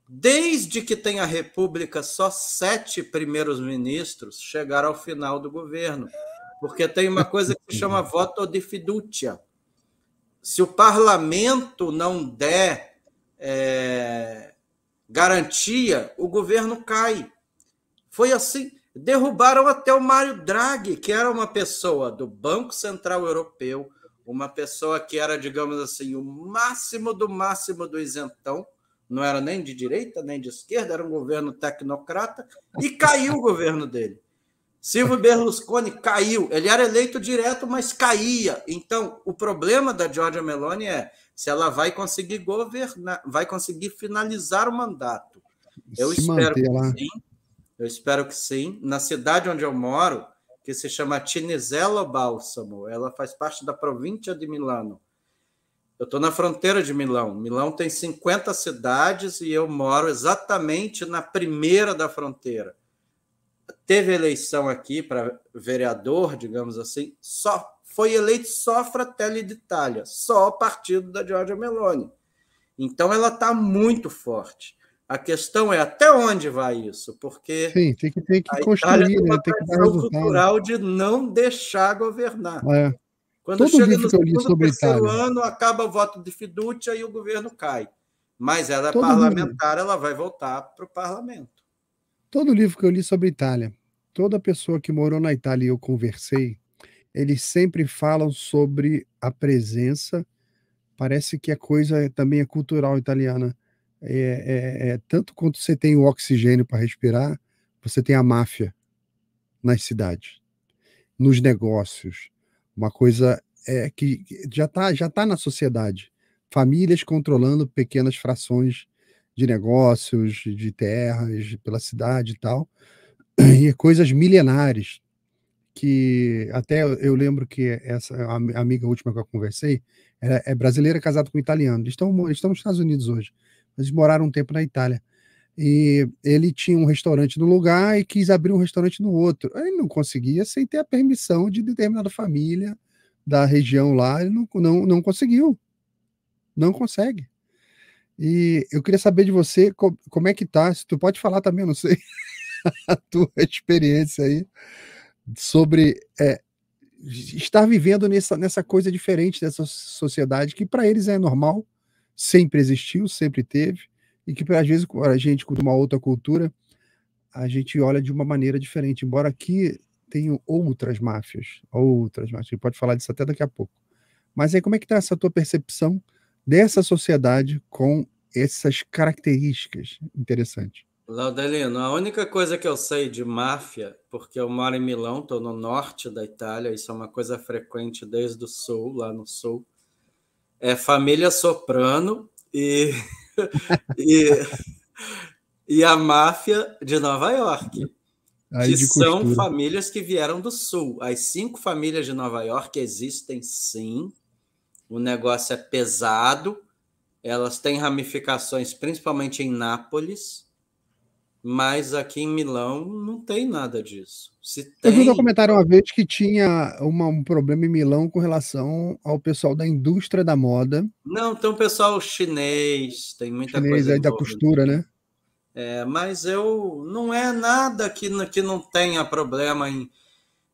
Speaker 2: Desde que tem a República, só 7 primeiros ministros chegaram ao final do governo, porque tem uma coisa que se chama voto di fiducia. Se o parlamento não der garantia, o governo cai. Foi assim. Derrubaram até o Mário Draghi, que era uma pessoa do Banco Central Europeu, uma pessoa que era, digamos assim, o máximo do isentão. Não era nem de direita, nem de esquerda, era um governo tecnocrata, e caiu o governo dele. Silvio Berlusconi caiu. Ele era eleito direto, mas caía. Então, o problema da Giorgia Meloni é se ela vai conseguir governar, vai conseguir finalizar o mandato. Eu espero que sim. Na cidade onde eu moro, que se chama Cinisello Balsamo, ela faz parte da província de Milano. Eu estou na fronteira de Milão. Milão tem 50 cidades e eu moro exatamente na primeira da fronteira. Teve eleição aqui para vereador, digamos assim, foi eleito só Fratelli d'Italia, só o partido da Giorgia Meloni. Então ela está muito forte. A questão é até onde vai isso, porque
Speaker 1: sim, tem que
Speaker 2: a
Speaker 1: construir,
Speaker 2: Itália tem uma
Speaker 1: tem que dar
Speaker 2: tradição
Speaker 1: resultado.
Speaker 2: cultural de não deixar governar. Quando
Speaker 1: Todo
Speaker 2: chega
Speaker 1: livro
Speaker 2: no
Speaker 1: que eu li
Speaker 2: segundo,
Speaker 1: sobre
Speaker 2: terceiro
Speaker 1: Itália,
Speaker 2: ano, acaba o voto de fiducia e o governo cai. Mas ela é
Speaker 1: todo
Speaker 2: parlamentar, ela vai voltar para o parlamento.
Speaker 1: Todo livro que eu li sobre Itália, toda pessoa que morou na Itália e eu conversei, eles sempre falam sobre a presença. Parece que a coisa também é cultural italiana. Tanto quanto você tem o oxigênio para respirar, você tem a máfia nas cidades. nos negócios, uma coisa que já tá na sociedade. Famílias controlando pequenas frações de negócios, de terras pela cidade e tal, e coisas milenares que até eu lembro que essa amiga última que eu conversei é brasileira casada com um italiano. Eles estão nos Estados Unidos hoje, mas eles moraram um tempo na Itália. E ele tinha um restaurante no lugar e quis abrir um restaurante no outro. Ele não conseguia sem ter a permissão de determinada família da região lá, ele não conseguiu. Não consegue. E eu queria saber de você como é que tá, se tu pode falar também, eu não sei, a tua experiência aí sobre estar vivendo nessa coisa diferente dessa sociedade que para eles é normal, sempre existiu, sempre teve, e que às vezes a gente com uma outra cultura, a gente olha de uma maneira diferente, embora aqui tenham outras máfias, a gente pode falar disso até daqui a pouco. Mas aí como é que está essa tua percepção dessa sociedade com essas características interessantes?
Speaker 2: Laudelino, a única coisa que eu sei de máfia, porque eu moro em Milão, estou no norte da Itália, isso é uma coisa frequente desde o sul, lá no sul, é família Soprano e, e a máfia de Nova York,
Speaker 1: Aí
Speaker 2: que
Speaker 1: de
Speaker 2: são
Speaker 1: costura.
Speaker 2: famílias que vieram do sul. As 5 famílias de Nova York existem sim, o negócio é pesado, elas têm ramificações principalmente em Nápoles, mas aqui em Milão não tem nada disso. Se
Speaker 1: Eu vi um
Speaker 2: tem.
Speaker 1: documentário uma vez que tinha um problema em Milão com relação ao pessoal da indústria da moda,
Speaker 2: Não, tem um pessoal chinês, tem muita
Speaker 1: chinês
Speaker 2: coisa
Speaker 1: aí da costura,
Speaker 2: envolvida.
Speaker 1: né?
Speaker 2: Mas eu não é nada que não tenha problema em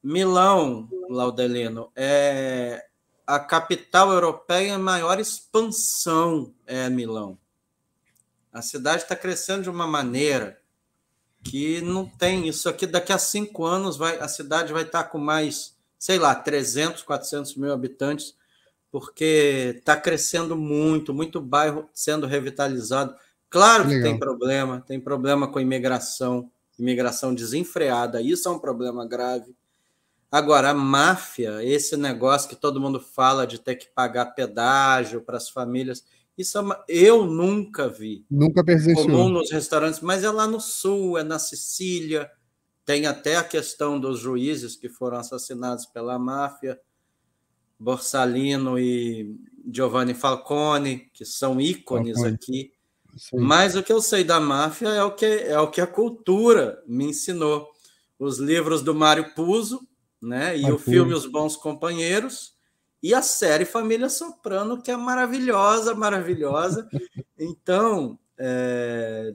Speaker 2: Milão, Laudelino. É a capital europeia em maior expansão é Milão. A cidade está crescendo de uma maneira que não tem isso aqui. Daqui a 5 anos a cidade vai estar com mais, sei lá, 300, 400 mil habitantes, porque está crescendo muito, muito bairro sendo revitalizado. Claro que
Speaker 1: Legal.
Speaker 2: tem problema com imigração desenfreada, isso é um problema grave. Agora, a máfia, esse negócio que todo mundo fala de ter que pagar pedágio para as famílias, isso eu nunca vi.
Speaker 1: Nunca
Speaker 2: Comum
Speaker 1: presenciou.
Speaker 2: nos restaurantes, mas é lá no sul, é na Sicília. Tem até a questão dos juízes que foram assassinados pela máfia, Borsalino e Giovanni Falcone, que são ícones aqui.
Speaker 1: Sim.
Speaker 2: Mas o que eu sei da máfia é o que a cultura me ensinou. Os livros do Mário Puzo, né? E o filme Os Bons Companheiros, e a série Família Soprano, que é maravilhosa, maravilhosa. Então,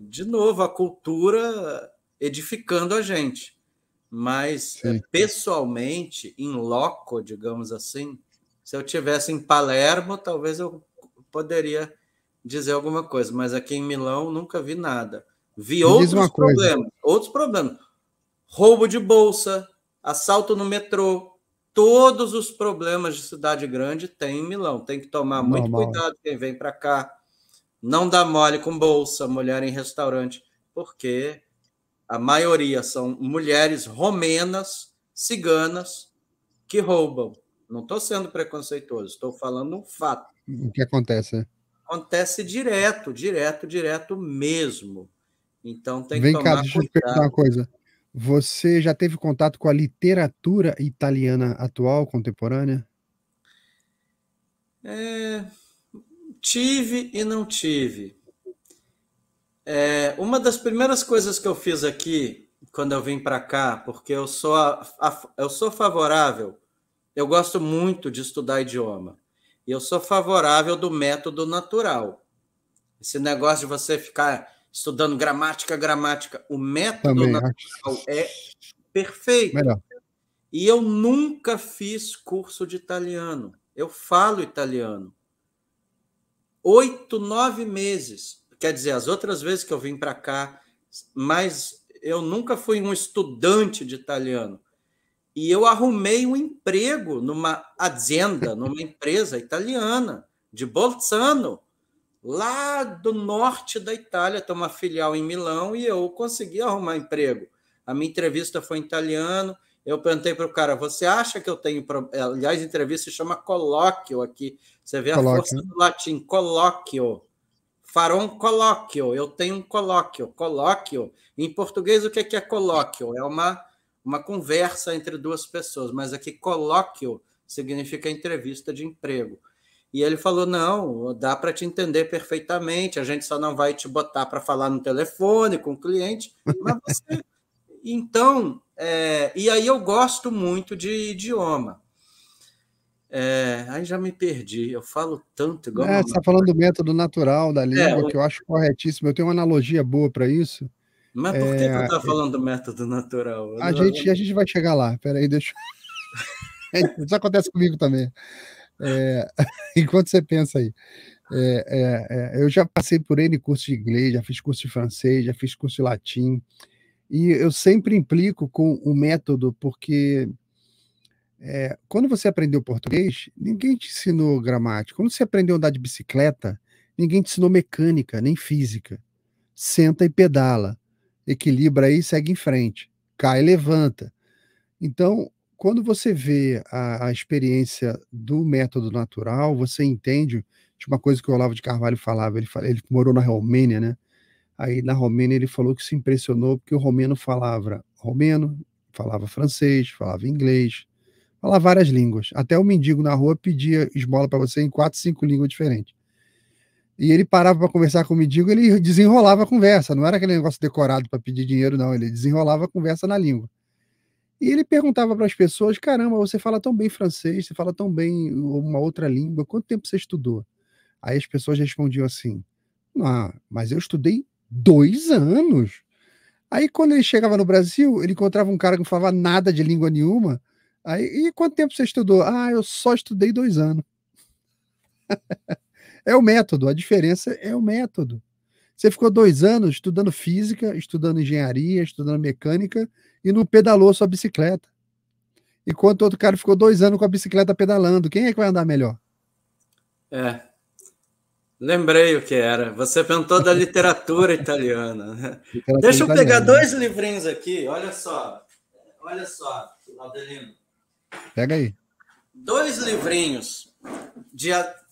Speaker 2: de novo, a cultura edificando a gente. Mas, pessoalmente, em loco, digamos assim, se eu tivesse em Palermo, talvez eu poderia dizer alguma coisa, mas aqui em Milão nunca vi nada. Vi outros problemas. Roubo de bolsa, assalto no metrô, todos os problemas de cidade grande tem em Milão. Tem que tomar muito cuidado quem vem para cá. Não dá mole com bolsa, mulher em restaurante, porque a maioria são mulheres romenas, ciganas, que roubam. Não estou sendo preconceituoso, estou falando um fato.
Speaker 1: O que acontece?
Speaker 2: Acontece direto mesmo. Então tem que
Speaker 1: Vem cá,
Speaker 2: tomar
Speaker 1: deixa eu te perguntar uma
Speaker 2: cuidado.
Speaker 1: coisa. Você já teve contato com a literatura italiana atual, contemporânea?
Speaker 2: Tive e não tive. Uma das primeiras coisas que eu fiz aqui, quando eu vim para cá, porque eu sou favorável, eu gosto muito de estudar idioma, e eu sou favorável do método natural. Esse negócio de você ficar estudando gramática, o método
Speaker 1: Também,
Speaker 2: natural é perfeito.
Speaker 1: melhor.
Speaker 2: E eu nunca fiz curso de italiano. Eu falo italiano. 8, 9 meses. Quer dizer, as outras vezes que eu vim para cá, mas eu nunca fui um estudante de italiano. E eu arrumei um emprego numa azienda, numa empresa italiana, de Bolzano, lá do norte da Itália. Tem uma filial em Milão e eu consegui arrumar emprego. A minha entrevista foi em italiano, Eu perguntei para o cara, você acha que eu tenho... Aliás, entrevista se chama colóquio aqui. Você vê a força do latim, colóquio. Fará um colóquio, eu tenho um colóquio. Colóquio, em português, o que é colóquio? É uma conversa entre duas pessoas, mas aqui colóquio significa entrevista de emprego. E ele falou, não, dá para te entender perfeitamente, a gente só não vai te botar para falar no telefone com o cliente, mas você... Então, e aí eu gosto muito de idioma. Aí já me perdi, eu falo tanto igual...
Speaker 1: Você está falando do método natural da língua, que eu acho corretíssimo. Eu tenho uma analogia boa para isso.
Speaker 2: Mas por que você está falando do método natural?
Speaker 1: A gente vai chegar lá. Peraí, deixa eu... Isso acontece comigo também. Enquanto você pensa aí. Eu já passei por N curso de inglês, já fiz curso de francês, já fiz curso de latim. E eu sempre implico com o método, porque quando você aprendeu português, ninguém te ensinou gramática. Quando você aprendeu a andar de bicicleta, ninguém te ensinou mecânica, nem física. Senta e pedala. Equilibra aí e segue em frente. Cai e levanta. Então, quando você vê a experiência do método natural, você entende de uma coisa que o Olavo de Carvalho falava. Ele morou na Romênia, né? Aí na Romênia ele falou que se impressionou porque o romeno falava francês, falava inglês, falava várias línguas. Até o mendigo na rua pedia esmola para você em 4, 5 línguas diferentes. E ele parava para conversar com o mendigo, ele desenrolava a conversa. Não era aquele negócio decorado para pedir dinheiro, não. Ele desenrolava a conversa na língua. E ele perguntava para as pessoas, caramba, você fala tão bem francês, você fala tão bem uma outra língua, quanto tempo você estudou? Aí as pessoas respondiam assim, mas eu estudei 2 anos. Aí quando ele chegava no Brasil, ele encontrava um cara que não falava nada de língua nenhuma. Aí, e quanto tempo você estudou? Eu só estudei 2 anos. É o método, a diferença é o método. Você ficou 2 anos estudando física, estudando engenharia, estudando mecânica e não pedalou sua bicicleta. Enquanto outro cara ficou 2 anos com a bicicleta pedalando. Quem é que vai andar melhor?
Speaker 2: Lembrei o que era. Você perguntou da literatura italiana. Deixa eu pegar 2 livrinhos aqui. Olha só, Laudelino.
Speaker 1: Pega aí.
Speaker 2: 2 livrinhos.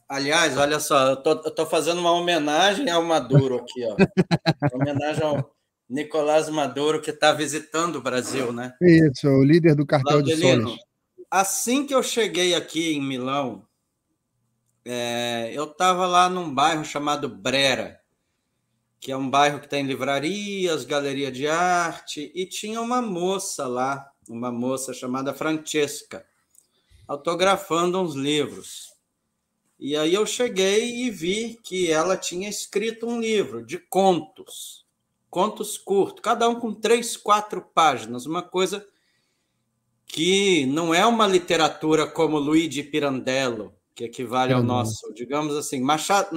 Speaker 2: Aliás, olha só, eu tô fazendo uma homenagem ao Maduro aqui, ó. Homenagem ao Nicolás Maduro, que está visitando o Brasil, né?
Speaker 1: Isso, o líder do cartel de Solis.
Speaker 2: Assim que eu cheguei aqui em Milão, eu estava lá num bairro chamado Brera, que é um bairro que tem livrarias, galeria de arte, e tinha uma moça lá, uma moça chamada Francesca, autografando uns livros. E aí eu cheguei e vi que ela tinha escrito um livro de contos curtos, cada um com 3, 4 páginas, uma coisa que não é uma literatura como Luigi Pirandello, que equivale ao nosso, digamos assim, Machado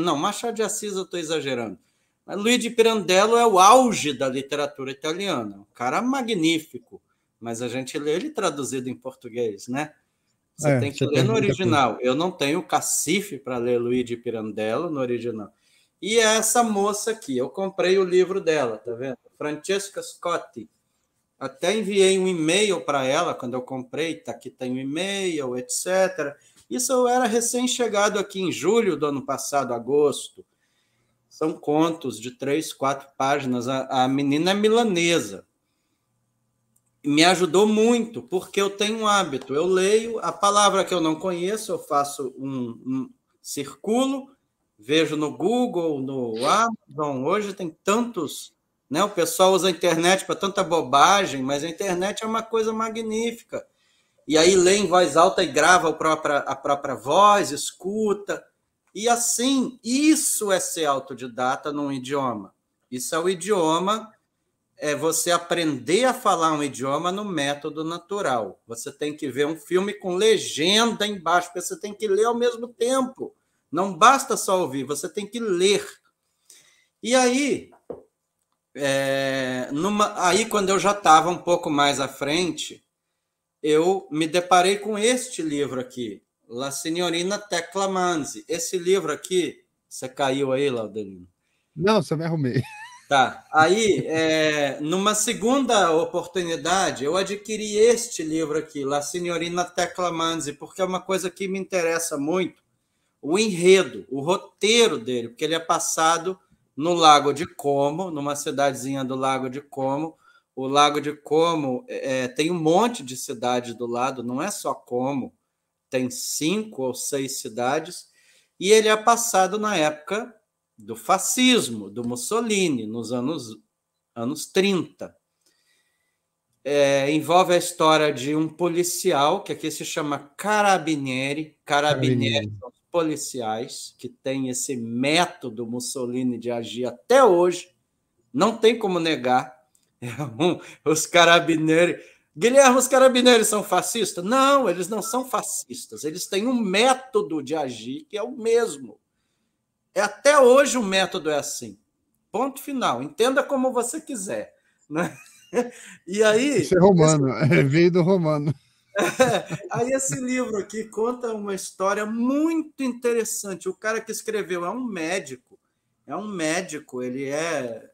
Speaker 2: de Assis eu estou exagerando, mas Luigi Pirandello é o auge da literatura italiana, um cara magnífico, mas a gente lê ele traduzido em português, né? Você tem que ler no original. Eu não tenho cacife para ler Luigi Pirandello no original. E é essa moça aqui, eu comprei o livro dela, tá vendo? Francesca Scotti. Até enviei um e-mail para ela quando eu comprei, tá aqui tem um e-mail, etc. Isso eu era recém-chegado aqui em julho do ano passado, agosto. São contos de 3, 4 páginas. A menina é milanesa. Me ajudou muito, porque eu tenho um hábito. Eu leio a palavra que eu não conheço, eu faço um circulo, vejo no Google, no Amazon. Hoje tem tantos, né? O pessoal usa a internet para tanta bobagem, mas a internet é uma coisa magnífica. E aí lê em voz alta e grava a própria voz, escuta. E assim, isso é ser autodidata num idioma. Isso é o idioma... é você aprender a falar um idioma no método natural. Você tem que ver um filme com legenda embaixo, porque você tem que ler ao mesmo tempo. Não basta só ouvir, você tem que ler. E aí, aí quando eu já estava um pouco mais à frente, eu me deparei com este livro aqui, La Signorina Tecla Manzi. Esse livro aqui, você caiu aí, Laudelino?
Speaker 1: Não, só me arrumei.
Speaker 2: Tá. Aí, numa segunda oportunidade, eu adquiri este livro aqui, La Signorina Tecla Manzi, porque é uma coisa que me interessa muito, o enredo, o roteiro dele, porque ele é passado no Lago de Como, numa cidadezinha do Lago de Como. O Lago de Como tem um monte de cidades do lado, não é só Como, tem 5 ou 6 cidades, e ele é passado na época do fascismo, do Mussolini, nos anos 30. Envolve a história de um policial, que aqui se chama Carabinieri. Carabinieri são os policiais que têm esse método Mussolini de agir até hoje, não tem como negar. Os Carabinieri. Guilherme, os Carabinieri são fascistas? Não, eles não são fascistas. Eles têm um método de agir que é o mesmo. Até hoje o método é assim. Ponto final. Entenda como você quiser. Né? E aí.
Speaker 1: Isso é romano, veio do romano.
Speaker 2: Aí esse livro aqui conta uma história muito interessante. O cara que escreveu é um médico. Ele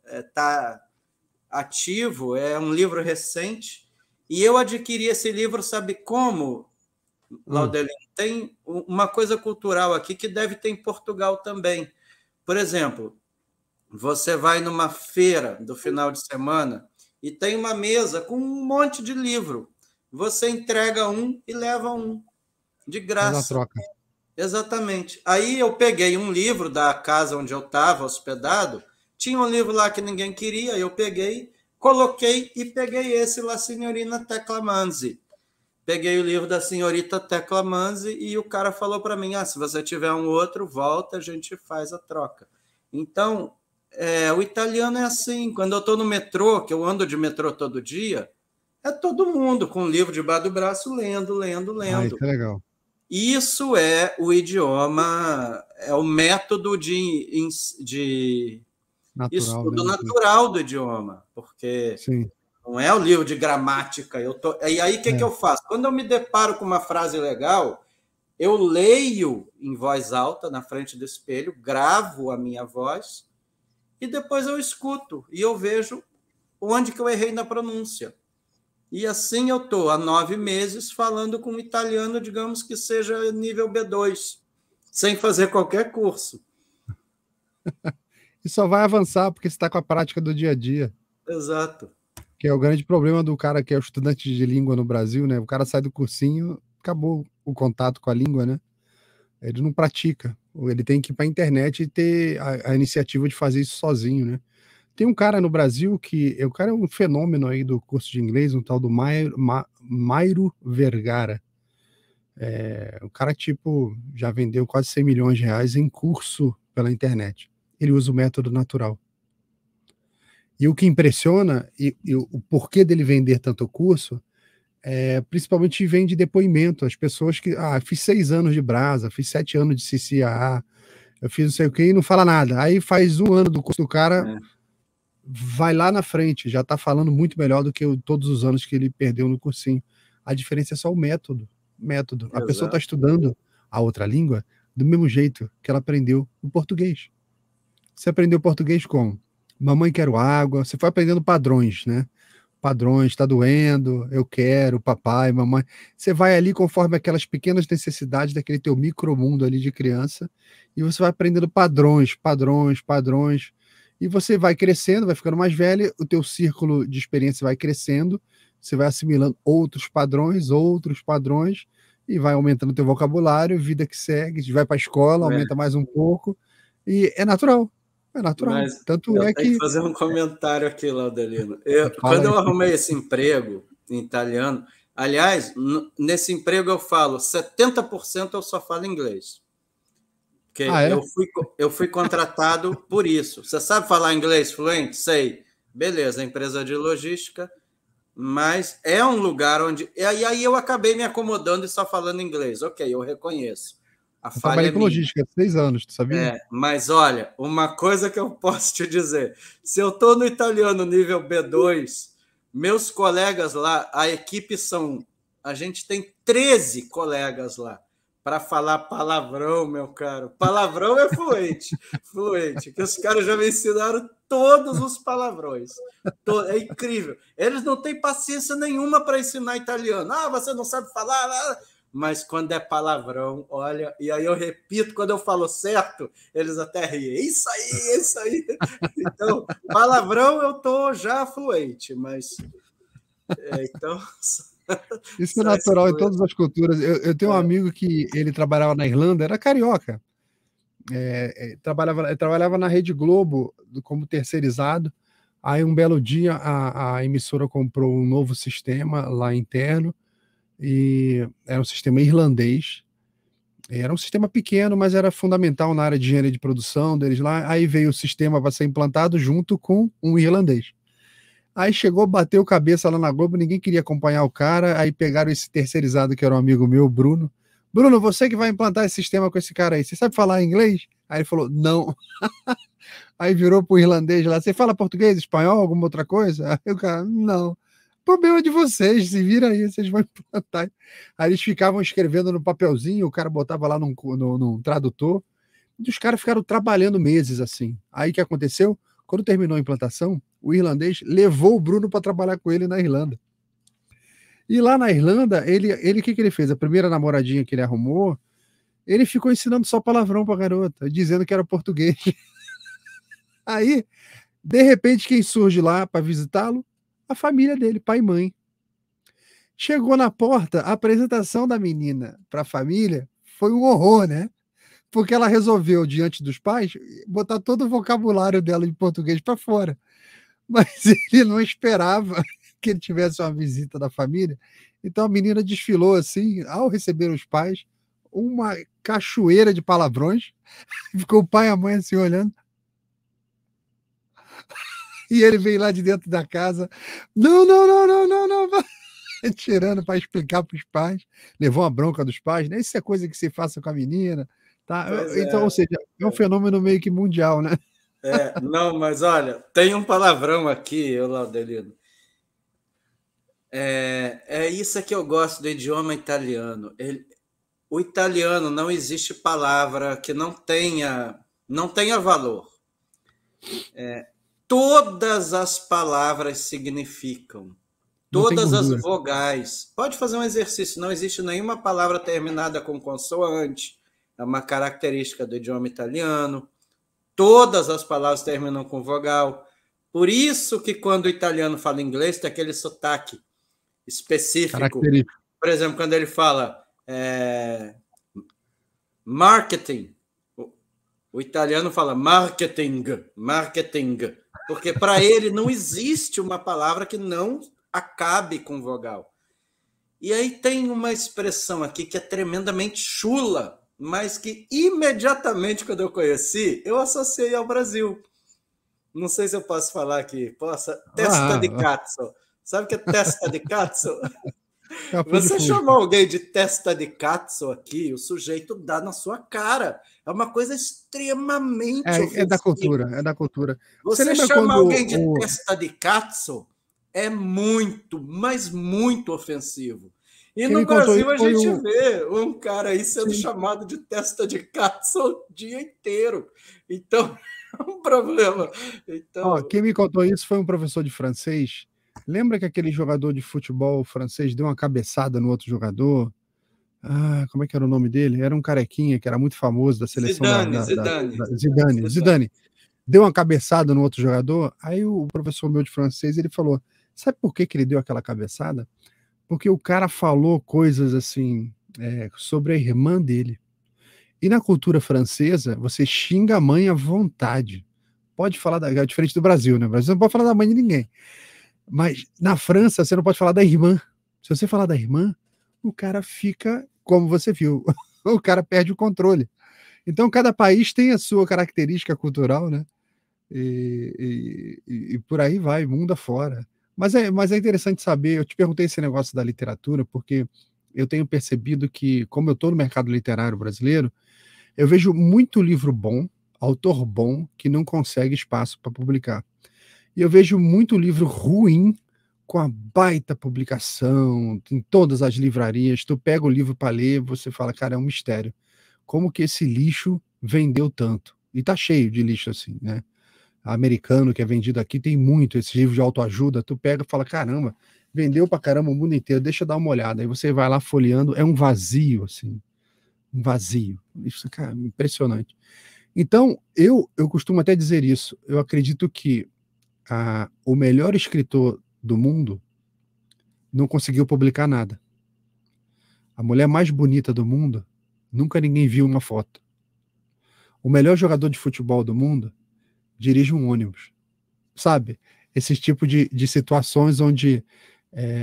Speaker 2: está ativo, é um livro recente. E eu adquiri esse livro, sabe como, Laudelino? Tem uma coisa cultural aqui que deve ter em Portugal também. Por exemplo, você vai numa feira do final de semana e tem uma mesa com um monte de livro. Você entrega um e leva um, de graça.
Speaker 1: Na troca.
Speaker 2: Exatamente. Aí eu peguei um livro da casa onde eu estava hospedado, tinha um livro lá que ninguém queria, eu peguei, coloquei e peguei esse La Signorina Tecla Manzi. Peguei o livro da senhorita Tecla Manzi e o cara falou para mim, se você tiver um outro, volta, a gente faz a troca. Então, o italiano é assim. Quando eu estou no metrô, que eu ando de metrô todo dia, é todo mundo com o livro debaixo do braço, lendo.
Speaker 1: Isso é legal.
Speaker 2: Isso é o idioma, é o método de estudo natural do idioma, porque...
Speaker 1: Sim.
Speaker 2: Não é o livro de gramática. E aí, o que eu faço? Quando eu me deparo com uma frase legal, eu leio em voz alta na frente do espelho, gravo a minha voz e depois eu escuto e eu vejo onde que eu errei na pronúncia. E assim eu estou há 9 meses falando com um italiano, digamos que seja nível B2, sem fazer qualquer curso.
Speaker 1: E só vai avançar porque você está com a prática do dia a dia.
Speaker 2: Exato.
Speaker 1: Que é o grande problema do cara que é o estudante de língua no Brasil, né? O cara sai do cursinho, acabou o contato com a língua, né? Ele não pratica. Ele tem que ir para a internet e ter a iniciativa de fazer isso sozinho, né? Tem um cara no Brasil o cara é um fenômeno aí do curso de inglês, um tal do Mairo Vergara. O cara, já vendeu quase 100 milhões de reais em curso pela internet. Ele usa o método natural. E o que impressiona, e o porquê dele vender tanto curso, principalmente vem de depoimento. As pessoas que, fiz 6 anos de Brasa, fiz 7 anos de CCAA, eu fiz não sei o que e não fala nada. Aí faz 1 ano do curso do cara, vai lá na frente, já está falando muito melhor do que todos os anos que ele perdeu no cursinho. A diferença é só o método. A pessoa está estudando a outra língua do mesmo jeito que ela aprendeu o português. Você aprendeu português como? Mamãe, quero água. Você foi aprendendo padrões, né? Padrões, tá doendo, eu quero, papai, mamãe. Você vai ali conforme aquelas pequenas necessidades daquele teu micromundo ali de criança e você vai aprendendo padrões. E você vai crescendo, vai ficando mais velho, o teu círculo de experiência vai crescendo, você vai assimilando outros padrões e vai aumentando o teu vocabulário, vida que segue, vai para a escola, aumenta mais um pouco e é natural. É natural.
Speaker 2: Mas tanto eu tenho que fazer um comentário aqui, Laudelino. Quando eu arrumei esse emprego em italiano, aliás, nesse emprego eu falo 70% eu só falo inglês. Porque eu fui contratado por isso. Você sabe falar inglês fluente? Sei. Beleza, empresa de logística, mas é um lugar onde... E aí eu acabei me acomodando e só falando inglês. Ok, eu reconheço.
Speaker 1: Eu trabalhei com logística há 6 anos, tu sabia?
Speaker 2: Mas olha, uma coisa que eu posso te dizer, se eu estou no italiano nível B2, meus colegas lá, a gente tem 13 colegas lá. para falar palavrão, meu caro. Palavrão é fluente, fluente, que os caras já me ensinaram todos os palavrões. É incrível. Eles não têm paciência nenhuma para ensinar italiano. Ah, você não sabe falar, mas quando é palavrão, olha, e aí eu repito, quando eu falo certo, eles até riem. Isso aí, isso aí. Então, palavrão eu tô já fluente, mas então
Speaker 1: Isso é natural em todas as culturas. Eu tenho um amigo que ele trabalhava na Irlanda, era carioca. Trabalhava na Rede Globo como terceirizado. Aí um belo dia a emissora comprou um novo sistema lá interno, e era um sistema irlandês. Era um sistema pequeno, mas era fundamental na área de engenharia de produção deles lá. Aí veio o sistema para ser implantado junto com um irlandês. Aí chegou, bateu cabeça lá na Globo, ninguém queria acompanhar o cara, aí pegaram esse terceirizado, que era um amigo meu, Bruno. Bruno, você que vai implantar esse sistema com esse cara aí, você sabe falar inglês? Aí ele falou, não. Aí virou pro irlandês lá, você fala português, espanhol, alguma outra coisa? Aí o cara, não. Problema de vocês, se vira aí, vocês vão implantar. Aí eles ficavam escrevendo no papelzinho, o cara botava lá num tradutor, e os caras ficaram trabalhando meses assim. Aí o que aconteceu? Quando terminou a implantação, o irlandês levou o Bruno para trabalhar com ele na Irlanda. E lá na Irlanda, ele o que ele fez? A primeira namoradinha que ele arrumou, ele ficou ensinando só palavrão para a garota, dizendo que era português. Aí, de repente, quem surge lá para visitá-lo? A família dele, pai e mãe. Chegou na porta, a apresentação da menina para a família foi um horror, né? Porque ela resolveu, diante dos pais, botar todo o vocabulário dela em português para fora. Mas ele não esperava que ele tivesse uma visita da família. Então a menina desfilou assim, ao receber os pais, uma cachoeira de palavrões. Ficou o pai e a mãe assim olhando. E ele veio lá de dentro da casa. Não, não, não, não, não, não. Tirando para explicar para os pais. Levou uma bronca dos pais, né? Isso é coisa que se faça com a menina. Tá? Então, ou seja, é um fenômeno meio que mundial, né?
Speaker 2: Não, mas olha, tem um palavrão aqui, Laudelino. É isso que eu gosto do idioma italiano. O italiano, não existe palavra que não tenha valor. Todas as palavras significam. Todas as vogais. Pode fazer um exercício. Não existe nenhuma palavra terminada com consoante. É uma característica do idioma italiano. Todas as palavras terminam com vogal. Por isso que quando o italiano fala inglês, tem aquele sotaque específico. Por exemplo, quando ele fala marketing, o italiano fala marketing, porque para ele não existe uma palavra que não acabe com vogal. E aí tem uma expressão aqui que é tremendamente chula, mas que imediatamente, quando eu conheci, eu associei ao Brasil. Não sei se eu posso falar aqui. Testa de cazzo. Sabe o que é testa de cazzo? Você chamar alguém de testa de cazzo aqui, o sujeito dá na sua cara. É uma coisa extremamente ofensiva.
Speaker 1: É da cultura.
Speaker 2: Você chama alguém de testa de cazzo, é muito, mas muito ofensivo. E no Brasil a gente vê um cara aí sendo chamado de testa de cazzo o dia inteiro. Então, é um problema.
Speaker 1: Quem me contou isso foi um professor de francês. Lembra que aquele jogador de futebol francês deu uma cabeçada no outro jogador? Como é que era o nome dele? Era um carequinha que era muito famoso da seleção Zidane. Deu uma cabeçada no outro jogador. Aí o professor meu de francês, ele falou, sabe por que ele deu aquela cabeçada? Porque o cara falou coisas assim sobre a irmã dele. E na cultura francesa, você xinga a mãe à vontade. Pode falar, diferente do Brasil, né? No Brasil não pode falar da mãe de ninguém. Mas na França, você não pode falar da irmã. Se você falar da irmã, o cara fica, como você viu, o cara perde o controle. Então, cada país tem a sua característica cultural, né? E por aí vai, mundo afora. Mas é interessante saber, eu te perguntei esse negócio da literatura, porque eu tenho percebido que, como eu estou no mercado literário brasileiro, eu vejo muito livro bom, autor bom, que não consegue espaço para publicar. E eu vejo muito livro ruim, com a baita publicação, em todas as livrarias, tu pega o livro para ler, você fala, cara, é um mistério. Como que esse lixo vendeu tanto? E tá cheio de lixo assim, né? Americano que é vendido aqui tem muito, esses livros de autoajuda, tu pega e fala, caramba, vendeu pra caramba o mundo inteiro, deixa eu dar uma olhada. Aí você vai lá folheando, é um vazio, assim, um vazio. Isso, cara, impressionante. Então, eu costumo até dizer isso, eu acredito que o melhor escritor do mundo não conseguiu publicar nada. A mulher mais bonita do mundo, nunca ninguém viu uma foto. O melhor jogador de futebol do mundo dirige um ônibus. Sabe? Esse tipo de situações onde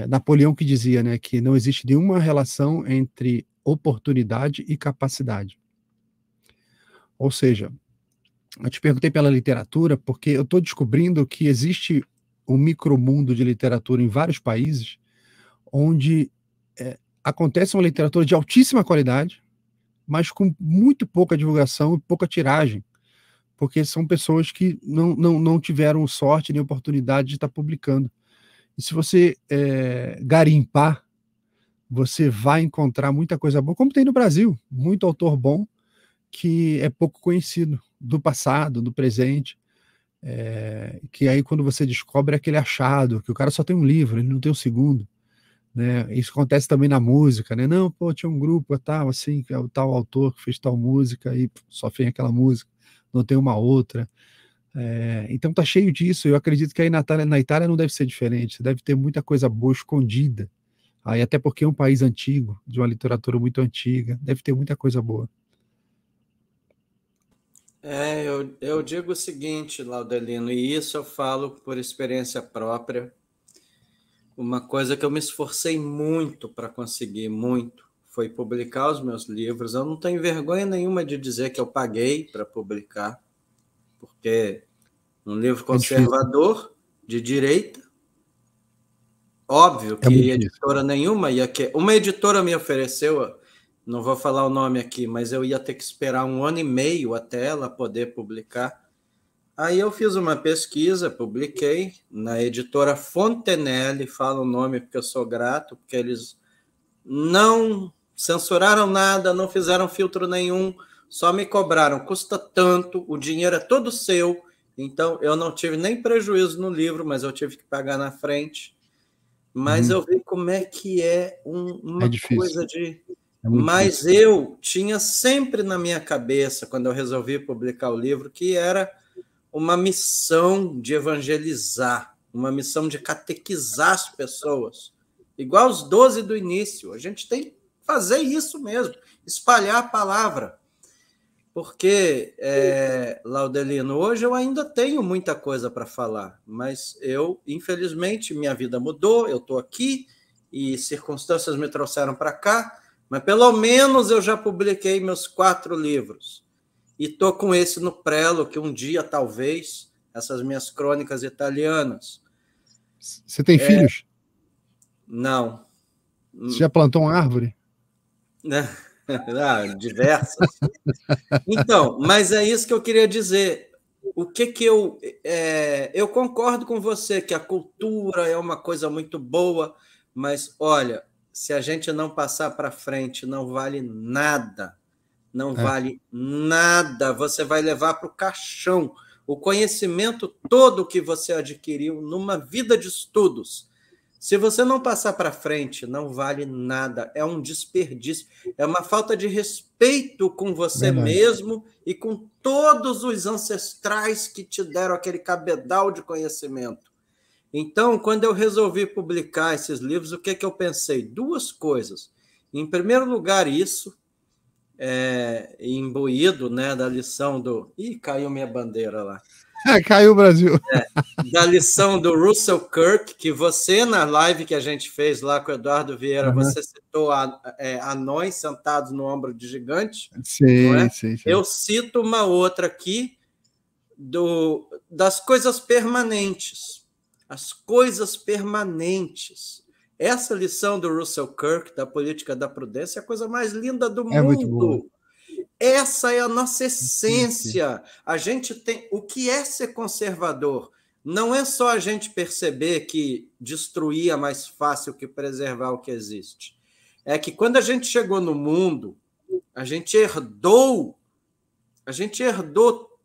Speaker 1: Napoleão que dizia, né, que não existe nenhuma relação entre oportunidade e capacidade. Ou seja, eu te perguntei pela literatura porque eu estou descobrindo que existe um micromundo de literatura em vários países onde acontece uma literatura de altíssima qualidade, mas com muito pouca divulgação e pouca tiragem, porque são pessoas que não tiveram sorte nem oportunidade de estar publicando. E se você garimpar, você vai encontrar muita coisa boa, como tem no Brasil, muito autor bom que é pouco conhecido, do passado, do presente, que aí quando você descobre aquele achado, que o cara só tem um livro, ele não tem o segundo, né? Isso acontece também na música, né? Não, pô, tinha um grupo tal, assim, que é o tal autor que fez tal música e só fez aquela música, não tem uma outra. Então tá cheio disso. Eu acredito que aí na Itália não deve ser diferente, deve ter muita coisa boa escondida. Aí até porque é um país antigo, de uma literatura muito antiga, deve ter muita coisa boa.
Speaker 2: Eu digo o seguinte, Laudelino, e isso eu falo por experiência própria. Uma coisa que eu me esforcei muito para conseguir, muito, foi publicar os meus livros. Eu não tenho vergonha nenhuma de dizer que eu paguei para publicar, porque um livro conservador, de direita, óbvio que editora nenhuma ia querer. Uma editora me ofereceu, não vou falar o nome aqui, mas eu ia ter que esperar 1 ano e meio até ela poder publicar. Aí eu fiz uma pesquisa, publiquei na editora Fontenelle, falo o nome porque eu sou grato, porque eles não censuraram nada, não fizeram filtro nenhum, só me cobraram, custa tanto, o dinheiro é todo seu, então eu não tive nem prejuízo no livro, mas eu tive que pagar na frente. Mas eu vi como é que uma coisa de... Mas difícil. Eu tinha sempre na minha cabeça, quando eu resolvi publicar o livro, que era uma missão de evangelizar, uma missão de catequizar as pessoas, igual os 12 do início. A gente tem que fazer isso mesmo, espalhar a palavra. Porque, Laudelino, hoje eu ainda tenho muita coisa para falar, mas infelizmente, minha vida mudou, eu estou aqui e circunstâncias me trouxeram para cá, mas pelo menos eu já publiquei meus 4 livros. E estou com esse no prelo, que um dia, talvez, essas minhas crônicas italianas.
Speaker 1: Você tem filhos?
Speaker 2: Não.
Speaker 1: Você já plantou uma árvore?
Speaker 2: Diversas. Então, mas é isso que eu queria dizer. O que eu concordo com você, que a cultura é uma coisa muito boa, mas, olha, se a gente não passar para frente, não vale nada. Não vale nada, você vai levar para o caixão o conhecimento todo que você adquiriu numa vida de estudos. Se você não passar para frente, não vale nada, é um desperdício, é uma falta de respeito com você mesmo e com todos os ancestrais que te deram aquele cabedal de conhecimento. Então, quando eu resolvi publicar esses livros, o que eu pensei? 2 coisas. Em primeiro lugar, isso, imbuído, né, da lição do... Ih, caiu minha bandeira lá.
Speaker 1: Caiu o Brasil.
Speaker 2: Da lição do Russell Kirk, que você, na live que a gente fez lá com o Eduardo Vieira, você citou anões sentados no ombro de gigante.
Speaker 1: Sim, sim.
Speaker 2: Eu cito uma outra aqui, das coisas permanentes. As coisas permanentes. Essa lição do Russell Kirk, da política da prudência, é a coisa mais linda do mundo.
Speaker 1: Muito boa.
Speaker 2: Essa é a nossa essência. A gente tem... O que é ser conservador? não é só a gente perceber que destruir é mais fácil que preservar o que existe. É que quando a gente chegou no mundo, a gente herdou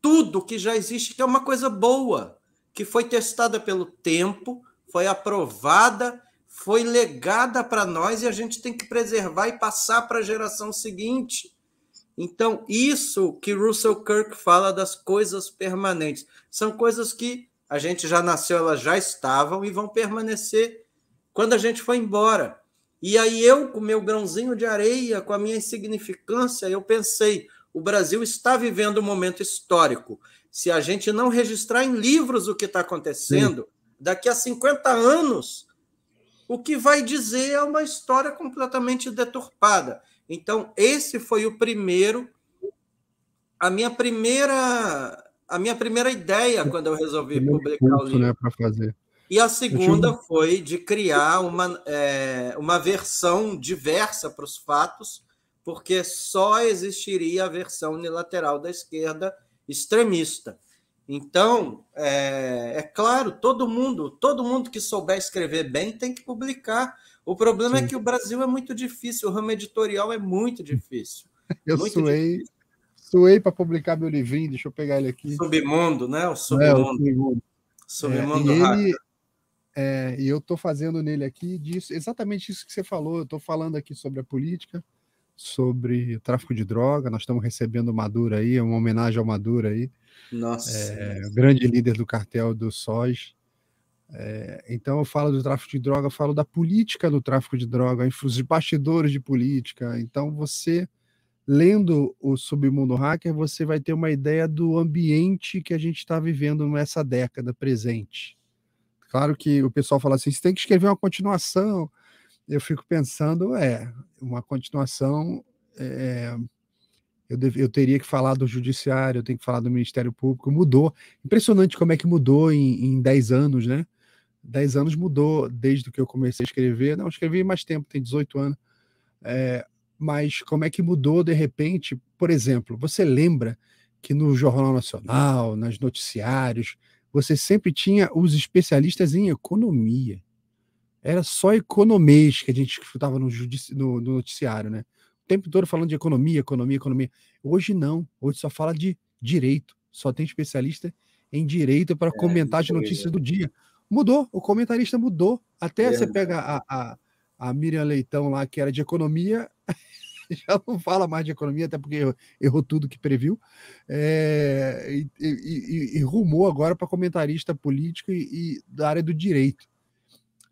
Speaker 2: tudo que já existe, que é uma coisa boa, que foi testada pelo tempo, foi aprovada, foi legada para nós e a gente tem que preservar e passar para a geração seguinte. Então, isso que Russell Kirk fala das coisas permanentes, são coisas que a gente já nasceu, elas já estavam e vão permanecer quando a gente for embora. E aí eu, com o meu grãozinho de areia, com a minha insignificância, eu pensei, o Brasil está vivendo um momento histórico. Se a gente não registrar em livros o que está acontecendo, daqui a 50 anos, o que vai dizer é uma história completamente deturpada. Então, esse foi o primeiro, a minha primeira ideia quando eu resolvi publicar o livro.
Speaker 1: Né, para fazer.
Speaker 2: E a segunda foi de criar uma versão diversa para os fatos, porque só existiria a versão unilateral da esquerda extremista. Então, é claro, todo mundo que souber escrever bem tem que publicar. O problema é que o Brasil é muito difícil, o ramo editorial é muito difícil.
Speaker 1: Eu suei para publicar meu livrinho, deixa eu pegar ele aqui.
Speaker 2: Submundo, né? O Submundo. Submundo Hacker.
Speaker 1: E eu estou fazendo nele aqui exatamente isso que você falou. Eu estou falando aqui sobre a política, sobre o tráfico de droga. Nós estamos recebendo o Maduro aí, uma homenagem ao Maduro aí.
Speaker 2: Nossa.
Speaker 1: Grande líder do cartel do SOS. Então eu falo do tráfico de droga, eu falo da política do tráfico de droga, os bastidores de política. Então você, lendo o Submundo Hacker, você vai ter uma ideia do ambiente que a gente está vivendo nessa década presente. Claro que o pessoal fala assim, você tem que escrever uma continuação. Eu fico pensando, uma continuação, eu teria que falar do judiciário, eu tenho que falar do Ministério Público, mudou. Impressionante como é que mudou em 10 anos, né? 10 anos mudou desde que eu comecei a escrever. Não, escrevi mais tempo, tem 18 anos. Mas como é que mudou de repente? Por exemplo, você lembra que no Jornal Nacional, nos noticiários, você sempre tinha os especialistas em economia. Era só economês que a gente escutava no noticiário, né? O tempo todo falando de economia. Hoje não. Hoje só fala de direito. Só tem especialista em direito para comentar as notícias do dia. Mudou. O comentarista mudou. Até você pega a Miriam Leitão lá, que era de economia, já não fala mais de economia, até porque errou tudo que previu, e rumou agora para comentarista político e da área do direito.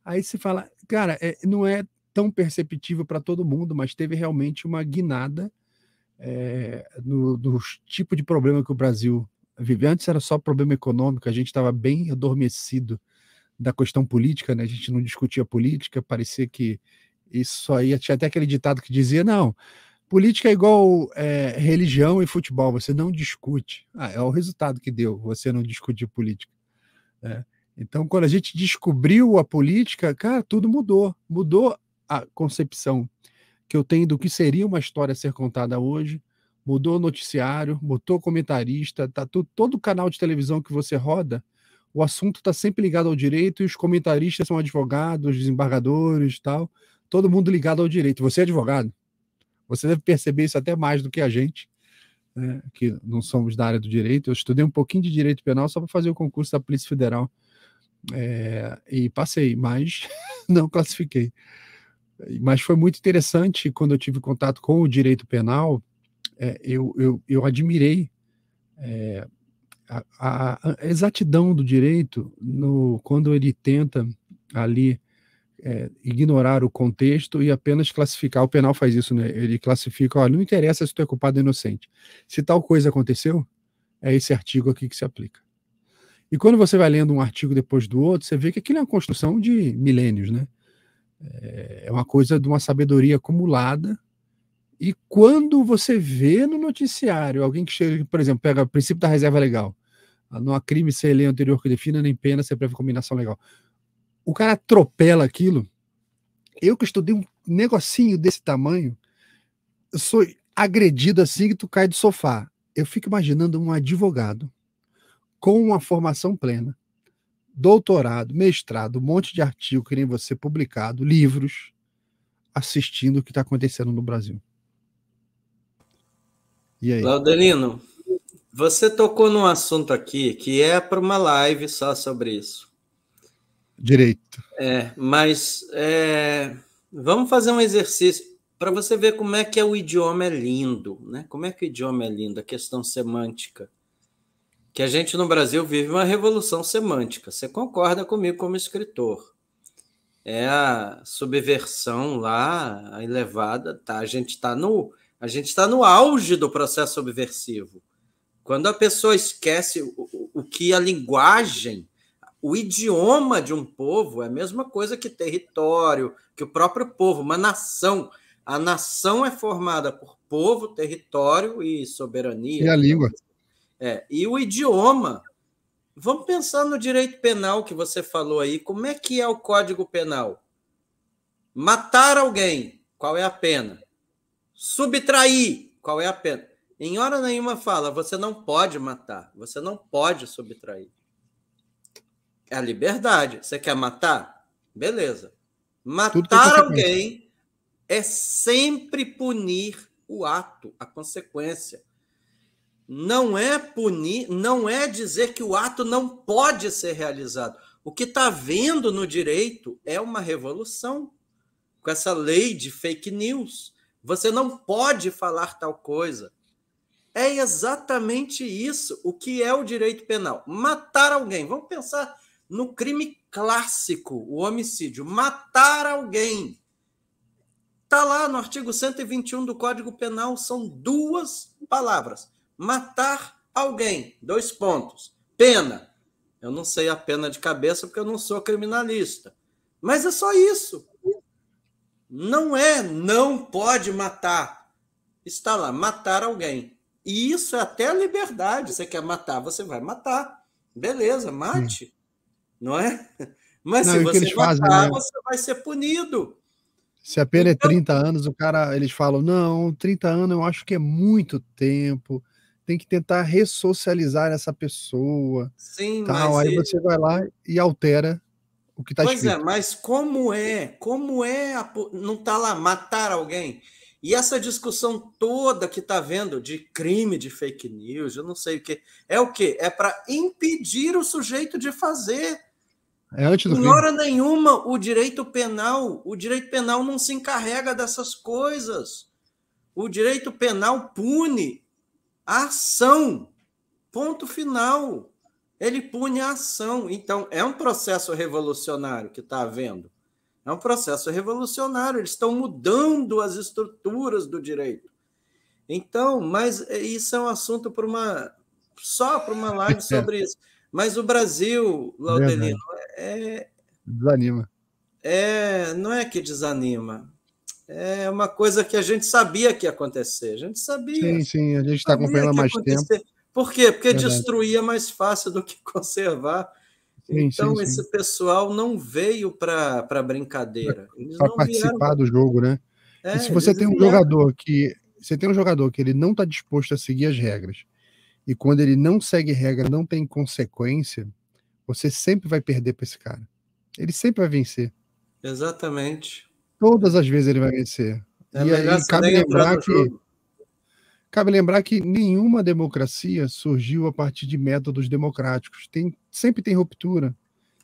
Speaker 1: Aí se fala, cara, não é tão perceptível para todo mundo, mas teve realmente uma guinada no tipo de problema que o Brasil vive. Antes era só problema econômico, a gente estava bem adormecido da questão política, né? A gente não discutia política, parecia que isso aí, tinha até aquele ditado que dizia, não, política é igual religião e futebol, você não discute. É o resultado que deu, você não discutir política. Então, quando a gente descobriu a política, cara, tudo mudou. Mudou a concepção que eu tenho do que seria uma história a ser contada hoje, mudou o noticiário, mudou o comentarista, todo canal de televisão que você roda, o assunto está sempre ligado ao direito e os comentaristas são advogados, desembargadores e tal, todo mundo ligado ao direito. Você é advogado? Você deve perceber isso até mais do que a gente, né, que não somos da área do direito. Eu estudei um pouquinho de direito penal só para fazer o concurso da Polícia Federal. E passei, mas não classifiquei. Mas foi muito interessante quando eu tive contato com o direito penal. Eu admirei a exatidão do direito quando ele tenta ali ignorar o contexto e apenas classificar. O penal faz isso, né? Ele classifica, olha, não interessa se tu é culpado ou inocente. Se tal coisa aconteceu, é esse artigo aqui que se aplica. E quando você vai lendo um artigo depois do outro, você vê que aquilo é uma construção de milênios, né? É uma coisa de uma sabedoria acumulada. E quando você vê no noticiário alguém que chega, por exemplo, pega o princípio da reserva legal, não há crime sem lei anterior que defina, nem pena sem prévia combinação legal. O cara atropela aquilo. Eu que estudei um negocinho desse tamanho, eu sou agredido assim que tu cai do sofá. Eu fico imaginando um advogado com uma formação plena, doutorado, mestrado, um monte de artigo que nem você publicado, livros, assistindo o que está acontecendo no Brasil. E aí?
Speaker 2: Laudelino, você tocou num assunto aqui que é para uma live só sobre isso.
Speaker 1: Direito.
Speaker 2: Mas vamos fazer um exercício para você ver como é que o idioma é lindo, né? Como é que o idioma é lindo, a questão semântica. Que a gente no Brasil vive uma revolução semântica. Você concorda comigo como escritor? É a subversão lá, a elevada, tá? A gente está no auge do processo subversivo. Quando a pessoa esquece o que a linguagem, o idioma de um povo é a mesma coisa que território, que o próprio povo, uma nação. A nação é formada por povo, território e soberania.
Speaker 1: E a língua.
Speaker 2: E o idioma. Vamos pensar no direito penal que você falou aí. Como é que é o Código Penal? Matar alguém, qual é a pena? Subtrair, qual é a pena? Em hora nenhuma fala, você não pode matar, você não pode subtrair. É a liberdade. Você quer matar? Beleza. Matar alguém é sempre punir o ato, a consequência. Não é punir, não é dizer que o ato não pode ser realizado. O que está havendo no direito é uma revolução com essa lei de fake news. Você não pode falar tal coisa. É exatamente isso. O que é o direito penal? Matar alguém. Vamos pensar no crime clássico, o homicídio. Matar alguém. Está lá no artigo 121 do Código Penal, são 2 palavras. Matar alguém. 2 pontos. Pena. Eu não sei a pena de cabeça porque eu não sou criminalista. Mas é só isso. Não pode matar. Está lá, matar alguém. E isso é até a liberdade. Você quer matar, você vai matar. Beleza, mate. Não é? Mas se você matar, você vai ser punido.
Speaker 1: Se a pena é 30 anos, eles falam, não, 30 anos eu acho que é muito tempo. Tem que tentar ressocializar essa pessoa.
Speaker 2: Sim,
Speaker 1: tal.
Speaker 2: mas...
Speaker 1: Aí você vai lá e altera o que está escrito.
Speaker 2: Pois é, mas como não está lá matar alguém? E essa discussão toda que está vendo de crime de fake news, eu não sei o quê. É o quê? É para impedir o sujeito de fazer.
Speaker 1: É antes do
Speaker 2: crime. Em hora nenhuma, o direito penal não se encarrega dessas coisas. O direito penal pune a ação. Ponto final. Ele pune a ação. Então, é um processo revolucionário que está havendo. É um processo revolucionário. Eles estão mudando as estruturas do direito. Então, mas isso é um assunto só para uma live sobre isso. Mas o Brasil, Laudelino,
Speaker 1: desanima.
Speaker 2: Não é que desanima. É uma coisa que a gente sabia que ia acontecer. A gente sabia.
Speaker 1: Sim, a gente está acompanhando há mais tempo.
Speaker 2: Por quê? Porque destruir é mais fácil do que conservar. Então, esse pessoal não veio para brincadeira.
Speaker 1: Para participar do jogo, né? E se você tem um jogador que ele não está disposto a seguir as regras, e quando ele não segue regra, não tem consequência, você sempre vai perder para esse cara. Ele sempre vai vencer.
Speaker 2: Exatamente.
Speaker 1: Todas as vezes ele vai vencer. E aí cabe lembrar que nenhuma democracia surgiu a partir de métodos democráticos. Sempre tem ruptura.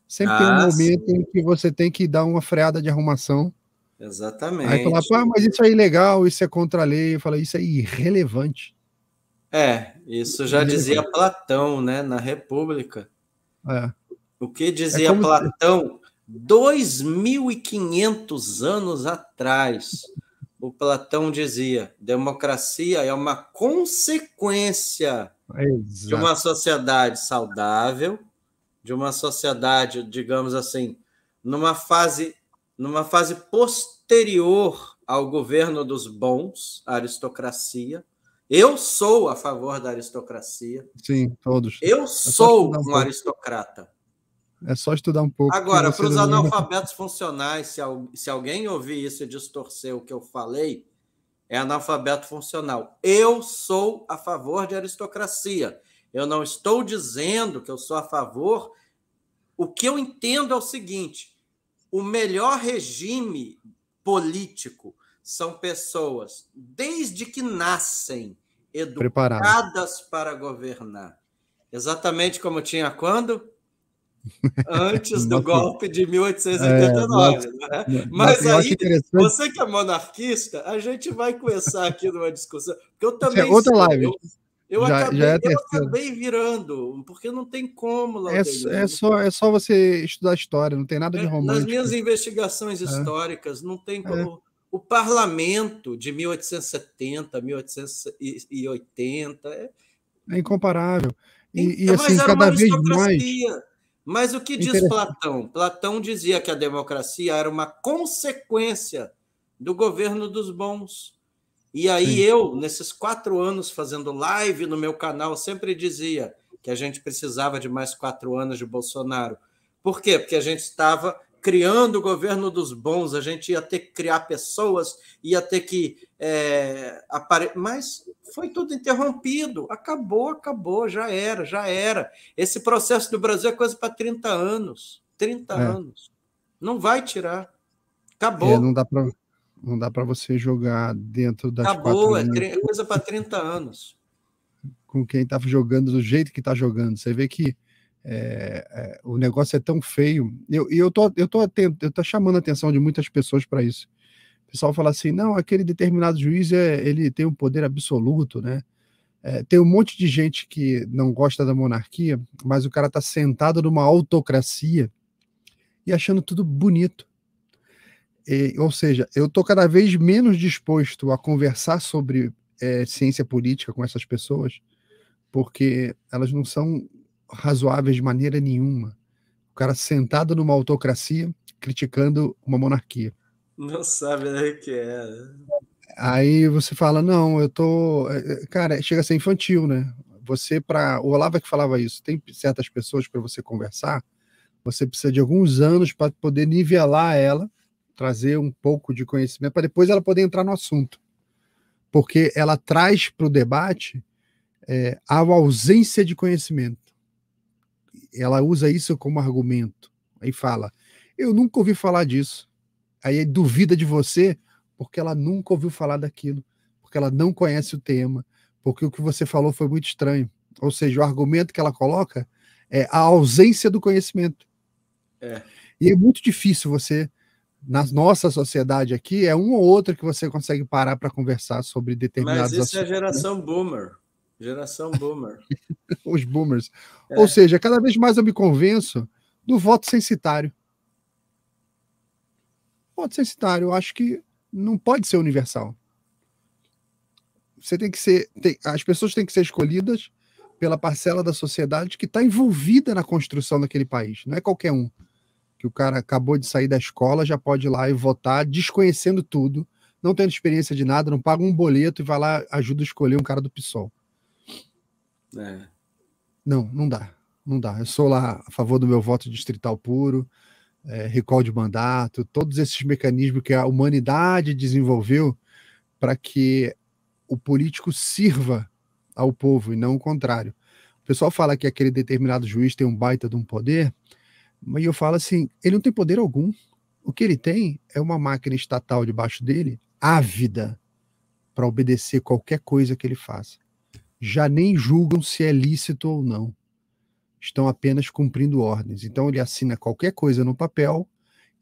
Speaker 1: Sempre tem um momento em que você tem que dar uma freada de arrumação.
Speaker 2: Exatamente.
Speaker 1: Aí falar, mas isso é ilegal, isso é contra a lei. Eu falo, isso é irrelevante.
Speaker 2: Isso já dizia Platão, né, na República. O que dizia Platão? 2.500 anos atrás, o Platão dizia: democracia é uma consequência de uma sociedade saudável, de uma sociedade, digamos assim, numa fase posterior ao governo dos bons, a aristocracia. Eu sou a favor da aristocracia.
Speaker 1: Sim, todos.
Speaker 2: Eu sou um aristocrata.
Speaker 1: É só estudar um pouco.
Speaker 2: Agora, para os analfabetos funcionais, se alguém ouvir isso e distorcer o que eu falei, é analfabeto funcional. Eu sou a favor de aristocracia. Eu não estou dizendo que eu sou a favor O que eu entendo é o seguinte: o melhor regime político são pessoas, desde que nascem, educadas para governar. Exatamente como tinha quando? Antes do golpe de 1889. Né? Mas aí, você que é monarquista, a gente vai começar aqui numa discussão, porque eu também
Speaker 1: outra live.
Speaker 2: Eu acabei virando, porque não tem como,
Speaker 1: é só você estudar história, não tem nada de romântico.
Speaker 2: Nas minhas investigações históricas, não tem como. O parlamento de 1870, 1880...
Speaker 1: É incomparável.
Speaker 2: Mas era cada vez mais... Mas o que diz Platão? Platão dizia que a democracia era uma consequência do governo dos bons. E aí eu, nesses 4 anos fazendo live no meu canal, sempre dizia que a gente precisava de mais 4 anos de Bolsonaro. Por quê? Porque a gente estava criando o governo dos bons, a gente ia ter que criar pessoas, ia ter que... Mas foi tudo interrompido. Acabou, já era. Esse processo do Brasil é coisa para 30 anos. 30 anos. Não vai tirar. Acabou.
Speaker 1: Não dá para você jogar dentro das
Speaker 2: Acabou, é coisa para 30 anos.
Speaker 1: Com quem está jogando do jeito que está jogando. Você vê que o negócio é tão feio. Eu tô chamando a atenção de muitas pessoas para isso. O pessoal fala assim, não, aquele determinado juiz ele tem um poder absoluto, né? Tem um monte de gente que não gosta da monarquia, mas o cara está sentado numa autocracia e achando tudo bonito. Ou seja, eu estou cada vez menos disposto a conversar sobre ciência política com essas pessoas, porque elas não são razoáveis de maneira nenhuma. O cara sentado numa autocracia, criticando uma monarquia.
Speaker 2: Não sabe o que é.
Speaker 1: Aí você fala, não, eu tô... Cara, chega a ser infantil, né? O Olavo é que falava isso, tem certas pessoas para você conversar, você precisa de alguns anos para poder nivelar ela, trazer um pouco de conhecimento, para depois ela poder entrar no assunto. Porque ela traz para o debate a ausência de conhecimento. Ela usa isso como argumento. Aí fala, eu nunca ouvi falar disso. Aí duvida de você porque ela nunca ouviu falar daquilo, porque ela não conhece o tema, porque o que você falou foi muito estranho. Ou seja, o argumento que ela coloca é a ausência do conhecimento. E é muito difícil você, na nossa sociedade aqui, é um ou outro que você consegue parar para conversar sobre determinados assuntos.
Speaker 2: Mas isso é a geração boomer. Geração boomer.
Speaker 1: Os boomers. Ou seja, cada vez mais eu me convenço do voto censitário. O voto censitário, eu acho que não pode ser universal. Você tem que ser... as pessoas têm que ser escolhidas pela parcela da sociedade que está envolvida na construção daquele país. Não é qualquer um. Que o cara acabou de sair da escola, já pode ir lá e votar, desconhecendo tudo, não tendo experiência de nada, não paga um boleto e vai lá, ajuda a escolher um cara do PSOL. Não dá. Eu sou lá a favor do meu voto distrital puro, recall de mandato, todos esses mecanismos que a humanidade desenvolveu para que o político sirva ao povo e não o contrário. O pessoal fala que aquele determinado juiz tem um baita de um poder, mas eu falo assim, ele não tem poder algum. O que ele tem é uma máquina estatal debaixo dele, ávida para obedecer qualquer coisa que ele faça. Já nem julgam se é lícito ou não. Estão apenas cumprindo ordens. Então ele assina qualquer coisa no papel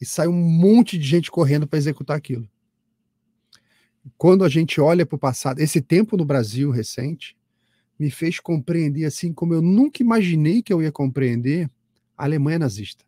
Speaker 1: e sai um monte de gente correndo para executar aquilo. Quando a gente olha para o passado, esse tempo no Brasil recente me fez compreender, assim como eu nunca imaginei que eu ia compreender, a Alemanha nazista.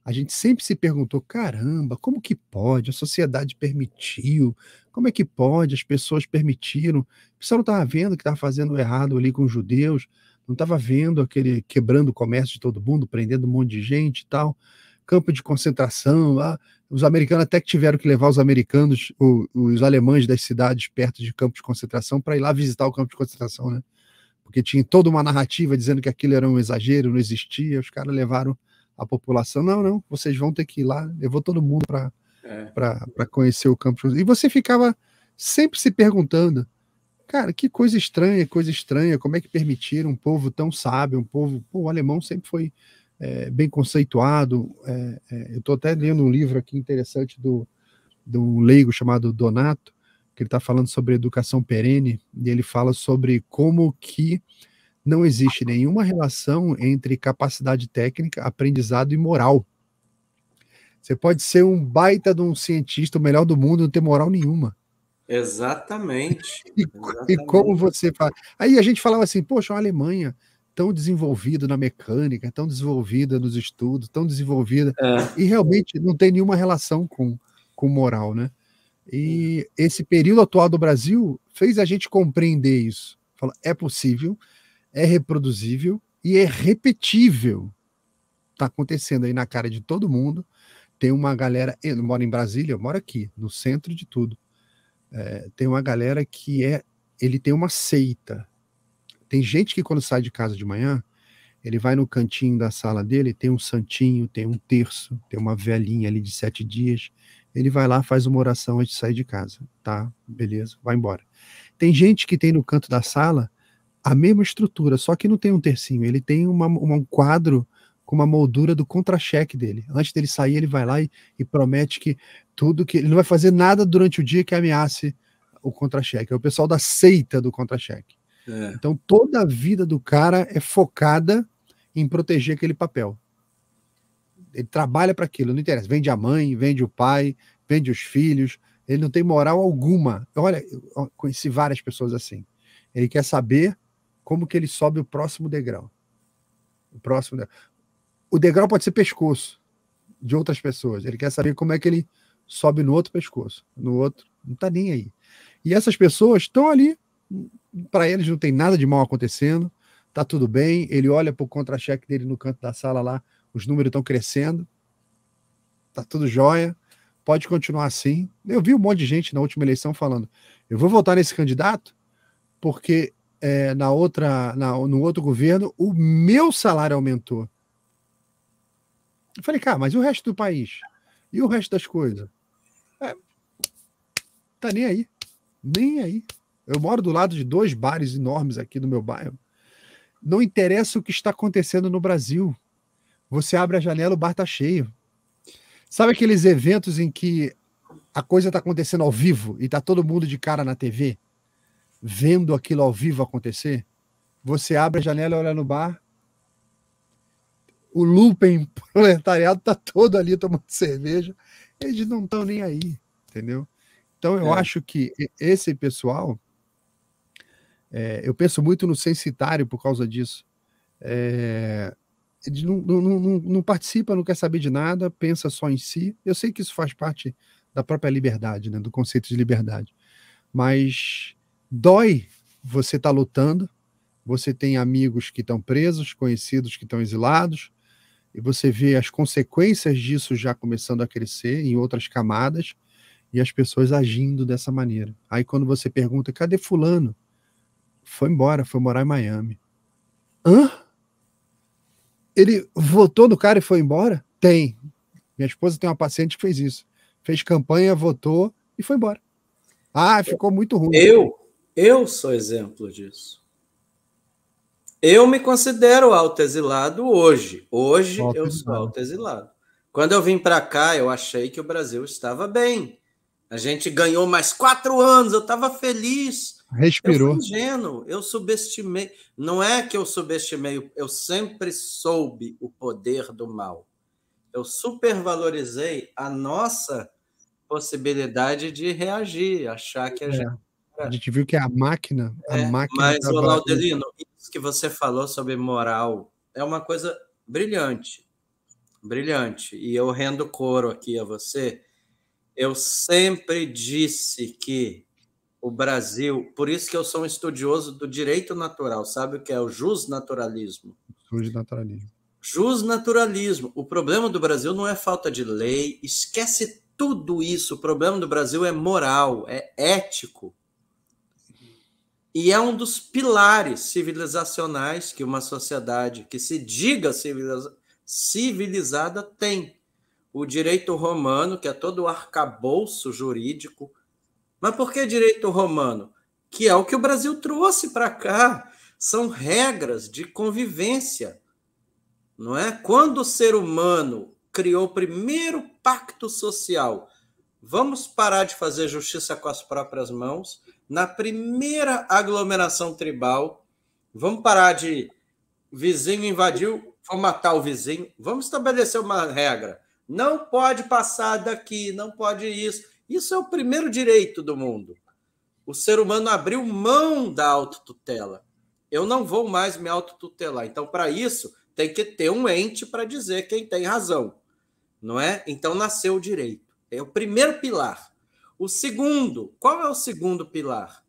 Speaker 1: A gente sempre se perguntou, caramba, como que pode? A sociedade permitiu, como é que pode? As pessoas permitiram. O pessoal não estava vendo que estava fazendo errado ali com os judeus, não estava vendo aquele quebrando o comércio de todo mundo, prendendo um monte de gente e tal, campo de concentração lá. Os americanos até que tiveram que levar os americanos, os alemães das cidades perto de campos de concentração para ir lá visitar o campo de concentração, né? Porque tinha toda uma narrativa dizendo que aquilo era um exagero, não existia, os caras levaram a população, não, vocês vão ter que ir lá, levou todo mundo para conhecer o campo. E você ficava sempre se perguntando, cara, que coisa estranha, como é que permitiram um povo tão sábio, o alemão sempre foi bem conceituado. Eu estou até lendo um livro aqui interessante do leigo chamado Donato, que ele está falando sobre educação perene, e ele fala sobre como que não existe nenhuma relação entre capacidade técnica, aprendizado e moral. Você pode ser um baita de um cientista, o melhor do mundo, não ter moral nenhuma.
Speaker 2: Exatamente.
Speaker 1: E como você faz? Aí a gente falava assim, poxa, a Alemanha tão desenvolvida na mecânica, tão desenvolvida nos estudos, tão desenvolvida, e realmente não tem nenhuma relação com moral, né? E esse período atual do Brasil fez a gente compreender isso. Fala, é possível, é reproduzível e é repetível. Está acontecendo aí na cara de todo mundo. Tem uma galera, eu moro em Brasília, eu moro aqui, no centro de tudo. Tem uma galera que ele tem uma seita. Tem gente que quando sai de casa de manhã, ele vai no cantinho da sala dele, tem um santinho, tem um terço, tem uma velhinha ali de 7 dias, ele vai lá, faz uma oração antes de sair de casa, tá? Beleza, vai embora. Tem gente que tem no canto da sala a mesma estrutura, só que não tem um tercinho, ele tem um quadro com uma moldura do contra-cheque dele. Antes dele sair, ele vai lá e promete que ele não vai fazer nada durante o dia que ameace o contra-cheque. É o pessoal da seita do contra-cheque. Então, toda a vida do cara é focada em proteger aquele papel. Ele trabalha para aquilo, não interessa. Vende a mãe, vende o pai, vende os filhos. Ele não tem moral alguma. Olha, eu conheci várias pessoas assim. Ele quer saber como que ele sobe o próximo degrau. O degrau pode ser pescoço de outras pessoas. Ele quer saber como é que ele sobe no outro pescoço, no outro. Não está nem aí. E essas pessoas estão ali, para eles não tem nada de mal acontecendo, tá tudo bem. Ele olha para o contra-cheque dele no canto da sala lá, os números estão crescendo, tá tudo jóia, pode continuar assim. Eu vi um monte de gente na última eleição falando, eu vou votar nesse candidato porque no outro governo o meu salário aumentou. Eu falei, cara, mas e o resto do país? E o resto das coisas? Tá nem aí. Nem aí. Eu moro do lado de 2 bares enormes aqui do meu bairro. Não interessa o que está acontecendo no Brasil. Você abre a janela, o bar tá cheio. Sabe aqueles eventos em que a coisa está acontecendo ao vivo e tá todo mundo de cara na TV, vendo aquilo ao vivo acontecer? Você abre a janela e olha no bar, o lumpen proletariado tá todo ali tomando cerveja, eles não estão nem aí, entendeu? Então eu acho que esse pessoal, eu penso muito no censitário por causa disso. Ele não participa, não quer saber de nada, pensa só em si. Eu sei que isso faz parte da própria liberdade, né, do conceito de liberdade. Mas dói você estar lutando, você tem amigos que estão presos, conhecidos que estão exilados, e você vê as consequências disso já começando a crescer em outras camadas, e as pessoas agindo dessa maneira. Aí quando você pergunta, cadê fulano? Foi embora, foi morar em Miami. Hã? Ele votou no cara e foi embora? Tem. Minha esposa tem uma paciente que fez isso. Fez campanha, votou e foi embora. Ficou muito ruim.
Speaker 2: Eu sou exemplo disso. Eu me considero autoexilado hoje. Hoje eu sou autoexilado. Quando eu vim para cá, eu achei que o Brasil estava bem. A gente ganhou mais 4 anos, eu estava feliz.
Speaker 1: Respirou.
Speaker 2: Eu fui ingênuo, eu subestimei. Não é que eu subestimei, eu sempre soube o poder do mal. Eu supervalorizei a nossa possibilidade de reagir, achar que
Speaker 1: a gente viu que a máquina...
Speaker 2: Mas, Laudelino, isso que você falou sobre moral é uma coisa brilhante. Brilhante. E eu rendo coro aqui a você. Eu sempre disse que o Brasil... Por isso que eu sou um estudioso do direito natural. Sabe o que é o justnaturalismo?
Speaker 1: Justnaturalismo.
Speaker 2: Justnaturalismo. O problema do Brasil não é falta de lei. Esquece tudo isso. O problema do Brasil é moral, é ético. E é um dos pilares civilizacionais que uma sociedade que se diga civilizada tem. O direito romano, que é todo o arcabouço jurídico. Mas por que direito romano? Que é o que o Brasil trouxe para cá. São regras de convivência. não é? Quando o ser humano criou o primeiro pacto social, vamos parar de fazer justiça com as próprias mãos. Na primeira aglomeração tribal, vamos parar de vizinho invadiu, vou matar o vizinho. Vamos estabelecer uma regra. Não pode passar daqui, não pode isso. Isso é o primeiro direito do mundo. O ser humano abriu mão da autotutela. Eu não vou mais me autotutelar. Então, para isso, tem que ter um ente para dizer quem tem razão, não é? Então, nasceu o direito. É o primeiro pilar. O segundo, qual é o segundo pilar?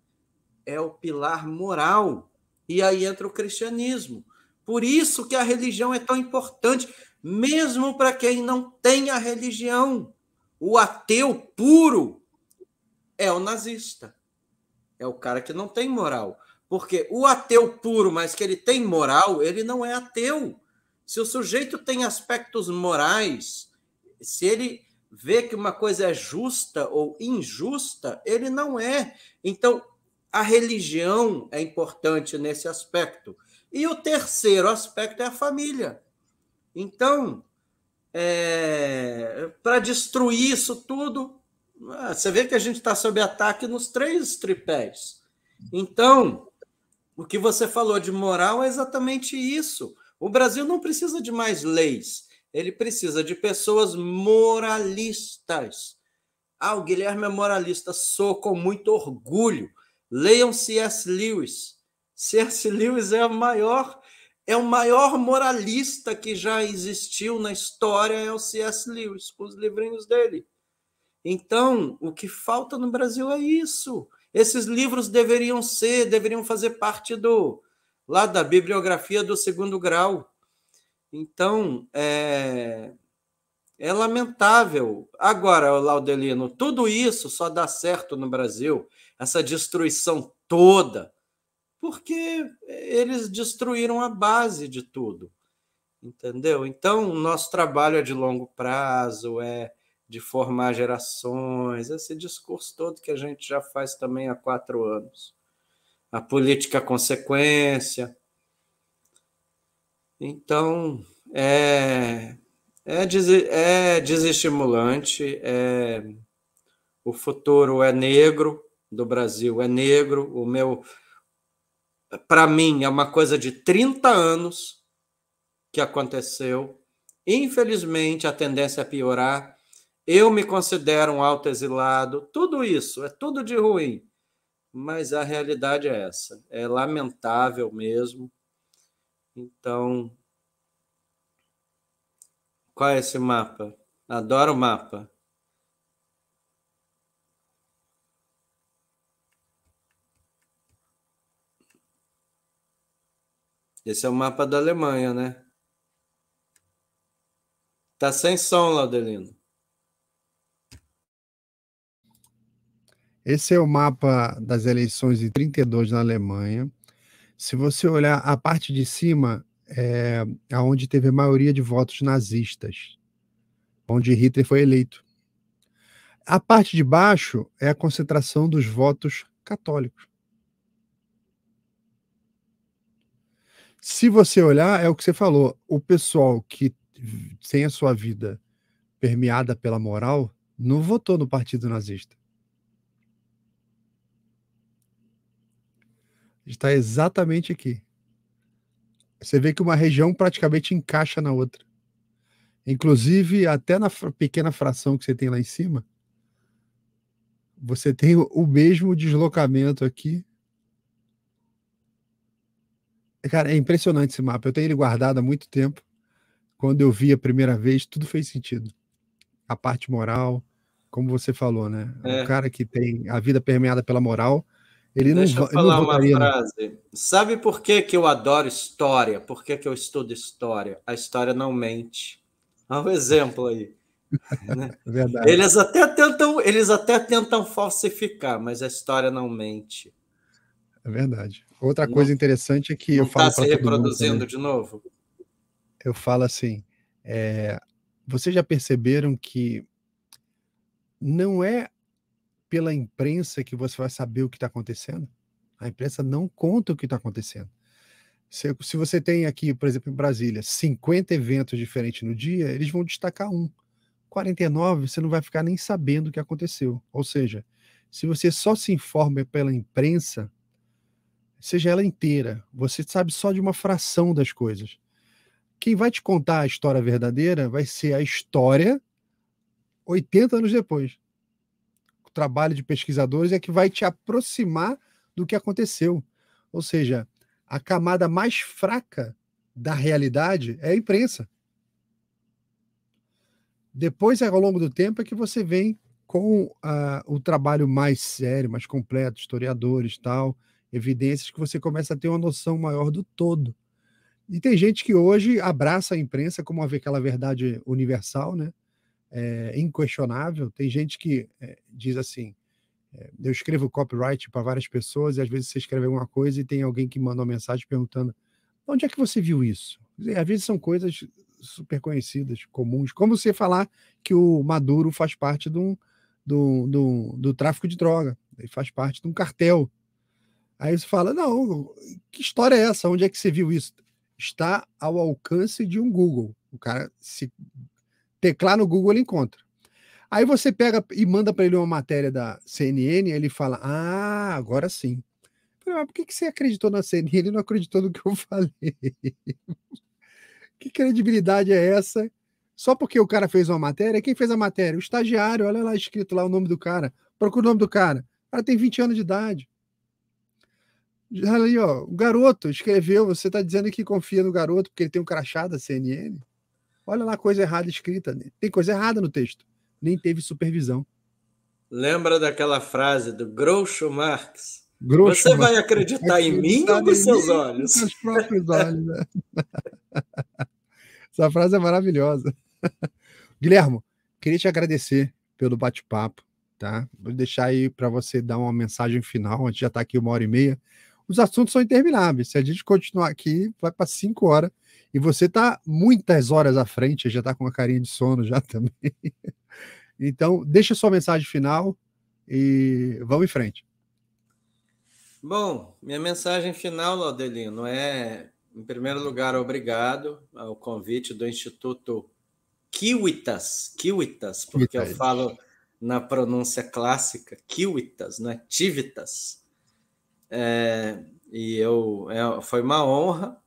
Speaker 2: É o pilar moral. E aí entra o cristianismo. Por isso que a religião é tão importante, mesmo para quem não tem a religião. O ateu puro é o nazista. É o cara que não tem moral. Porque o ateu puro, mas que ele tem moral, ele não é ateu. Se o sujeito tem aspectos morais, se ele vê que uma coisa é justa ou injusta, ele não é. Então, a religião é importante nesse aspecto. E o terceiro aspecto é a família. Então, para destruir isso tudo, você vê que a gente está sob ataque nos 3 tripés. Então, o que você falou de moral é exatamente isso. O Brasil não precisa de mais leis, ele precisa de pessoas moralistas. O Guilherme é moralista, sou com muito orgulho. Leiam C.S. Lewis. C.S. Lewis é o maior moralista que já existiu na história, é o C.S. Lewis, com os livrinhos dele. Então, o que falta no Brasil é isso. Esses livros deveriam fazer parte lá da bibliografia do 2º grau. Então, é lamentável. Agora, Laudelino, tudo isso só dá certo no Brasil, essa destruição toda, porque eles destruíram a base de tudo, entendeu? Então, o nosso trabalho é de longo prazo, é de formar gerações, esse discurso todo que a gente já faz também há 4 anos. A política consequência. Então, é desestimulante, o futuro é negro, do Brasil é negro, para mim, é uma coisa de 30 anos que aconteceu. Infelizmente, a tendência é piorar. Eu me considero um autoexilado. Tudo isso, é tudo de ruim. Mas a realidade é essa. É lamentável mesmo. Então, qual é esse mapa? Adoro o mapa. Esse é o mapa da Alemanha, né? Tá sem som, Laudelino.
Speaker 1: Esse é o mapa das eleições de 32 na Alemanha. Se você olhar a parte de cima, é onde teve a maioria de votos nazistas, onde Hitler foi eleito. A parte de baixo é a concentração dos votos católicos. Se você olhar, é o que você falou, o pessoal que tem a sua vida permeada pela moral não votou no partido nazista. Está exatamente aqui. Você vê que uma região praticamente encaixa na outra. Inclusive, até na pequena fração que você tem lá em cima, você tem o mesmo deslocamento aqui. Cara, é impressionante esse mapa. Eu tenho ele guardado há muito tempo. Quando eu vi a primeira vez, tudo fez sentido. A parte moral, como você falou, né? O cara que tem a vida permeada pela moral, ele
Speaker 2: Deixa eu
Speaker 1: não
Speaker 2: falar uma
Speaker 1: votaria.
Speaker 2: frase. Sabe por que eu adoro história? Por que eu estudo história? A história não mente. Olha um exemplo aí. Né?
Speaker 1: Verdade.
Speaker 2: Eles até tentam falsificar, mas a história não mente.
Speaker 1: É verdade. Outra coisa interessante é que eu
Speaker 2: Não está
Speaker 1: falo
Speaker 2: se
Speaker 1: para todo mundo
Speaker 2: reproduzindo
Speaker 1: também.
Speaker 2: de novo?
Speaker 1: Eu falo assim, vocês já perceberam que não é pela imprensa que você vai saber o que está acontecendo? A imprensa não conta o que está acontecendo. Se você tem aqui, por exemplo, em Brasília, 50 eventos diferentes no dia, eles vão destacar um. 49, você não vai ficar nem sabendo o que aconteceu. Ou seja, se você só se informa pela imprensa, seja ela inteira, você sabe só de uma fração das coisas. Quem vai te contar a história verdadeira vai ser a história 80 anos depois. O trabalho de pesquisadores é que vai te aproximar do que aconteceu. Ou seja, a camada mais fraca da realidade é a imprensa. Depois, ao longo do tempo, é que você vem com o trabalho mais sério, mais completo, historiadores, tal, evidências, que você começa a ter uma noção maior do todo. E tem gente que hoje abraça a imprensa como aquela verdade universal, né? Inquestionável. Tem gente que diz assim, eu escrevo copyright para várias pessoas e às vezes você escreve alguma coisa e tem alguém que manda uma mensagem perguntando onde é que você viu isso? Às vezes são coisas super conhecidas, comuns, como você falar que o Maduro faz parte do tráfico de droga, ele faz parte de um cartel. Aí você fala, não, que história é essa? Onde é que você viu isso? Está ao alcance de um Google. O cara, se teclar no Google, ele encontra. Aí você pega e manda para ele uma matéria da CNN, ele fala, agora sim. Mas por que você acreditou na CNN e não acreditou no que eu falei? Que credibilidade é essa? Só porque o cara fez uma matéria? Quem fez a matéria? O estagiário, olha lá escrito lá o nome do cara. Procura o nome do cara. O cara tem 20 anos de idade. Olha aí, ó, o garoto escreveu, você está dizendo que confia no garoto porque ele tem um crachá da CNN? Olha lá a coisa errada escrita. Tem coisa errada no texto. Nem teve supervisão.
Speaker 2: Lembra daquela frase do Groucho Marx?
Speaker 1: Groucho
Speaker 2: Você vai
Speaker 1: Marx.
Speaker 2: acreditar em mim ou nos seus olhos?
Speaker 1: Com os próprios olhos. Né? Essa frase é maravilhosa. Guilhermo, queria te agradecer pelo bate-papo, tá? Vou deixar aí para você dar uma mensagem final, a gente já está aqui 1h30. Os assuntos são intermináveis. Se a gente continuar aqui, vai para 5 horas. E você está muitas horas à frente, já está com uma carinha de sono já também. Então, deixa sua mensagem final e vamos em frente.
Speaker 2: Bom, minha mensagem final, Laudelino, é, em primeiro lugar, obrigado ao convite do Instituto Civitas, porque eu falo na pronúncia clássica, Civitas, não é Civitas. Foi uma honra.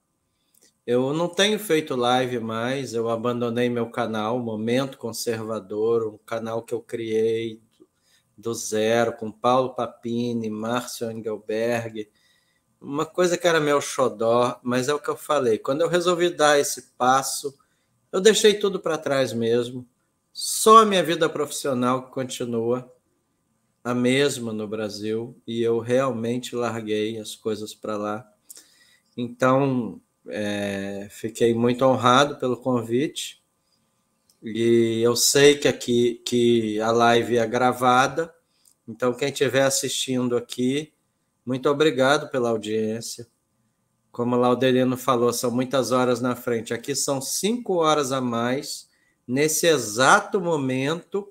Speaker 2: Eu não tenho feito live mais, eu abandonei meu canal, Momento Conservador, um canal que eu criei do zero, com Paulo Papini, Márcio Engelberg, uma coisa que era meu xodó, mas é o que eu falei, quando eu resolvi dar esse passo, eu deixei tudo para trás mesmo, só a minha vida profissional que continua a mesma no Brasil, e eu realmente larguei as coisas para lá. Então, fiquei muito honrado pelo convite, e eu sei que a live é gravada, então quem estiver assistindo aqui, muito obrigado pela audiência. Como o Laudelino falou, são muitas horas na frente. Aqui são 5 horas a mais. Nesse exato momento,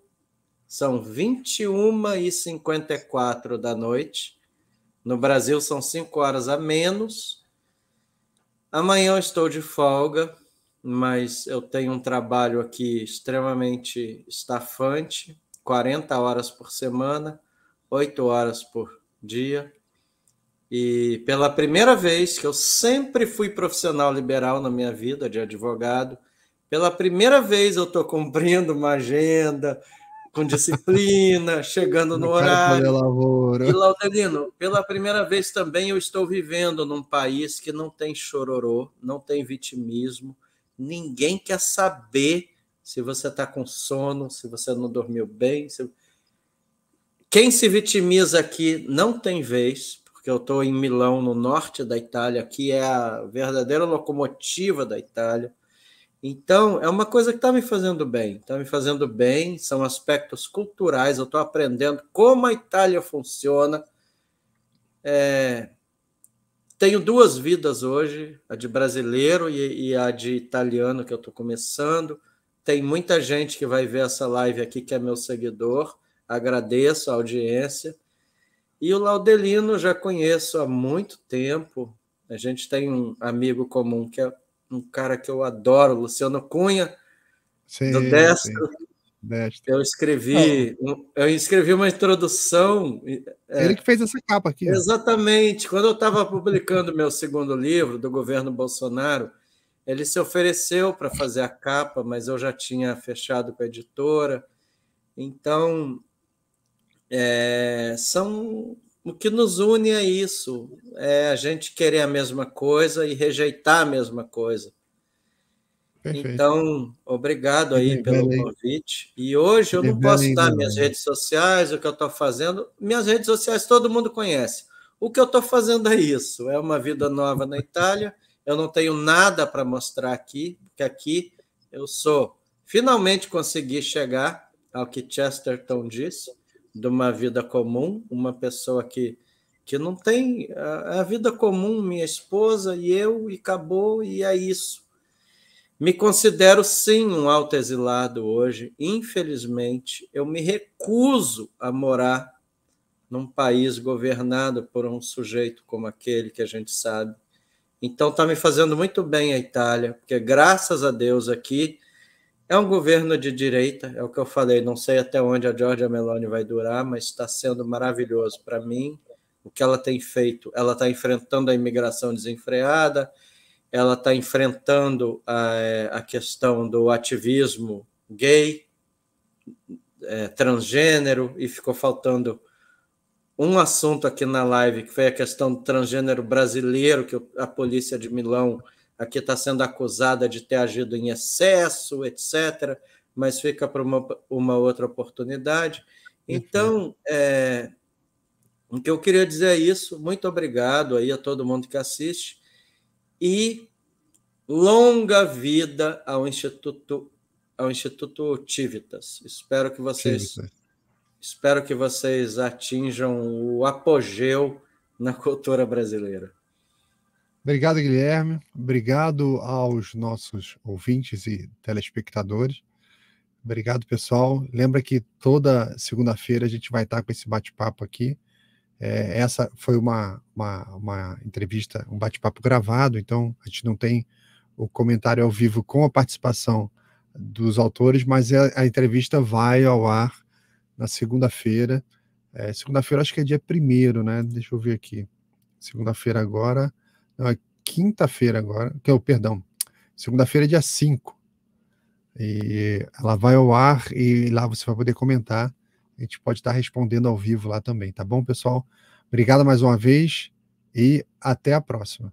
Speaker 2: são 21h54 da noite. No Brasil, são 5 horas a menos. Amanhã eu estou de folga, mas eu tenho um trabalho aqui extremamente estafante, 40 horas por semana, 8 horas por dia. E pela primeira vez, que eu sempre fui profissional liberal na minha vida, de advogado, pela primeira vez eu estou cumprindo uma agenda, com disciplina, chegando no horário. E, Laudelino, pela primeira vez também eu estou vivendo num país que não tem chororô, não tem vitimismo, ninguém quer saber se você está com sono, se você não dormiu bem. Quem se vitimiza aqui não tem vez, porque eu estou em Milão, no norte da Itália, que é a verdadeira locomotiva da Itália. Então, é uma coisa que está me fazendo bem, são aspectos culturais, eu estou aprendendo como a Itália funciona. Tenho 2 vidas hoje, a de brasileiro e a de italiano, que eu estou começando. Tem muita gente que vai ver essa live aqui, que é meu seguidor, agradeço a audiência. E o Laudelino já conheço há muito tempo, A gente tem um amigo comum, que é um cara que eu adoro, Luciano Cunha, do Destro. Eu escrevi uma introdução.
Speaker 1: Ele que fez essa capa aqui.
Speaker 2: Exatamente. Quando eu estava publicando meu segundo livro, do governo Bolsonaro, ele se ofereceu para fazer a capa, mas eu já tinha fechado com a editora. Então, o que nos une é isso, é a gente querer a mesma coisa e rejeitar a mesma coisa.
Speaker 1: Perfeito.
Speaker 2: Então, obrigado aí pelo convite. E hoje eu não posso dar minhas redes sociais, o que eu estou fazendo. Minhas redes sociais todo mundo conhece. O que eu estou fazendo é isso, é uma vida nova na Itália. Eu não tenho nada para mostrar aqui, porque aqui eu finalmente consegui chegar ao que Chesterton disse, de uma vida comum, uma pessoa que não tem a vida comum, minha esposa e eu, e acabou, e é isso. Me considero, sim, um autoexilado hoje. Infelizmente, eu me recuso a morar num país governado por um sujeito como aquele que a gente sabe. Então, está me fazendo muito bem a Itália, porque, graças a Deus, aqui é um governo de direita, é o que eu falei, não sei até onde a Giorgia Meloni vai durar, mas está sendo maravilhoso para mim. O que ela tem feito, ela está enfrentando a imigração desenfreada, ela está enfrentando a questão do ativismo gay, transgênero, e ficou faltando um assunto aqui na live, que foi a questão do transgênero brasileiro, que a polícia de Milão aqui está sendo acusada de ter agido em excesso, etc., mas fica para uma outra oportunidade. Então, o que eu queria dizer é isso. Muito obrigado aí a todo mundo que assiste. E longa vida ao Instituto Civitas. Espero que vocês atinjam o apogeu na cultura brasileira.
Speaker 1: Obrigado, Guilherme. Obrigado aos nossos ouvintes e telespectadores. Obrigado, pessoal. Lembra que toda segunda-feira a gente vai estar com esse bate-papo aqui. Essa foi uma entrevista, um bate-papo gravado, então a gente não tem o comentário ao vivo com a participação dos autores, mas a entrevista vai ao ar na segunda-feira. Segunda-feira acho que é dia 1º, né? Deixa eu ver aqui. Segunda-feira agora... Não, é quinta-feira agora, perdão. Segunda-feira é dia 5. E ela vai ao ar e lá você vai poder comentar. A gente pode estar respondendo ao vivo lá também, tá bom, pessoal? Obrigado mais uma vez e até a próxima.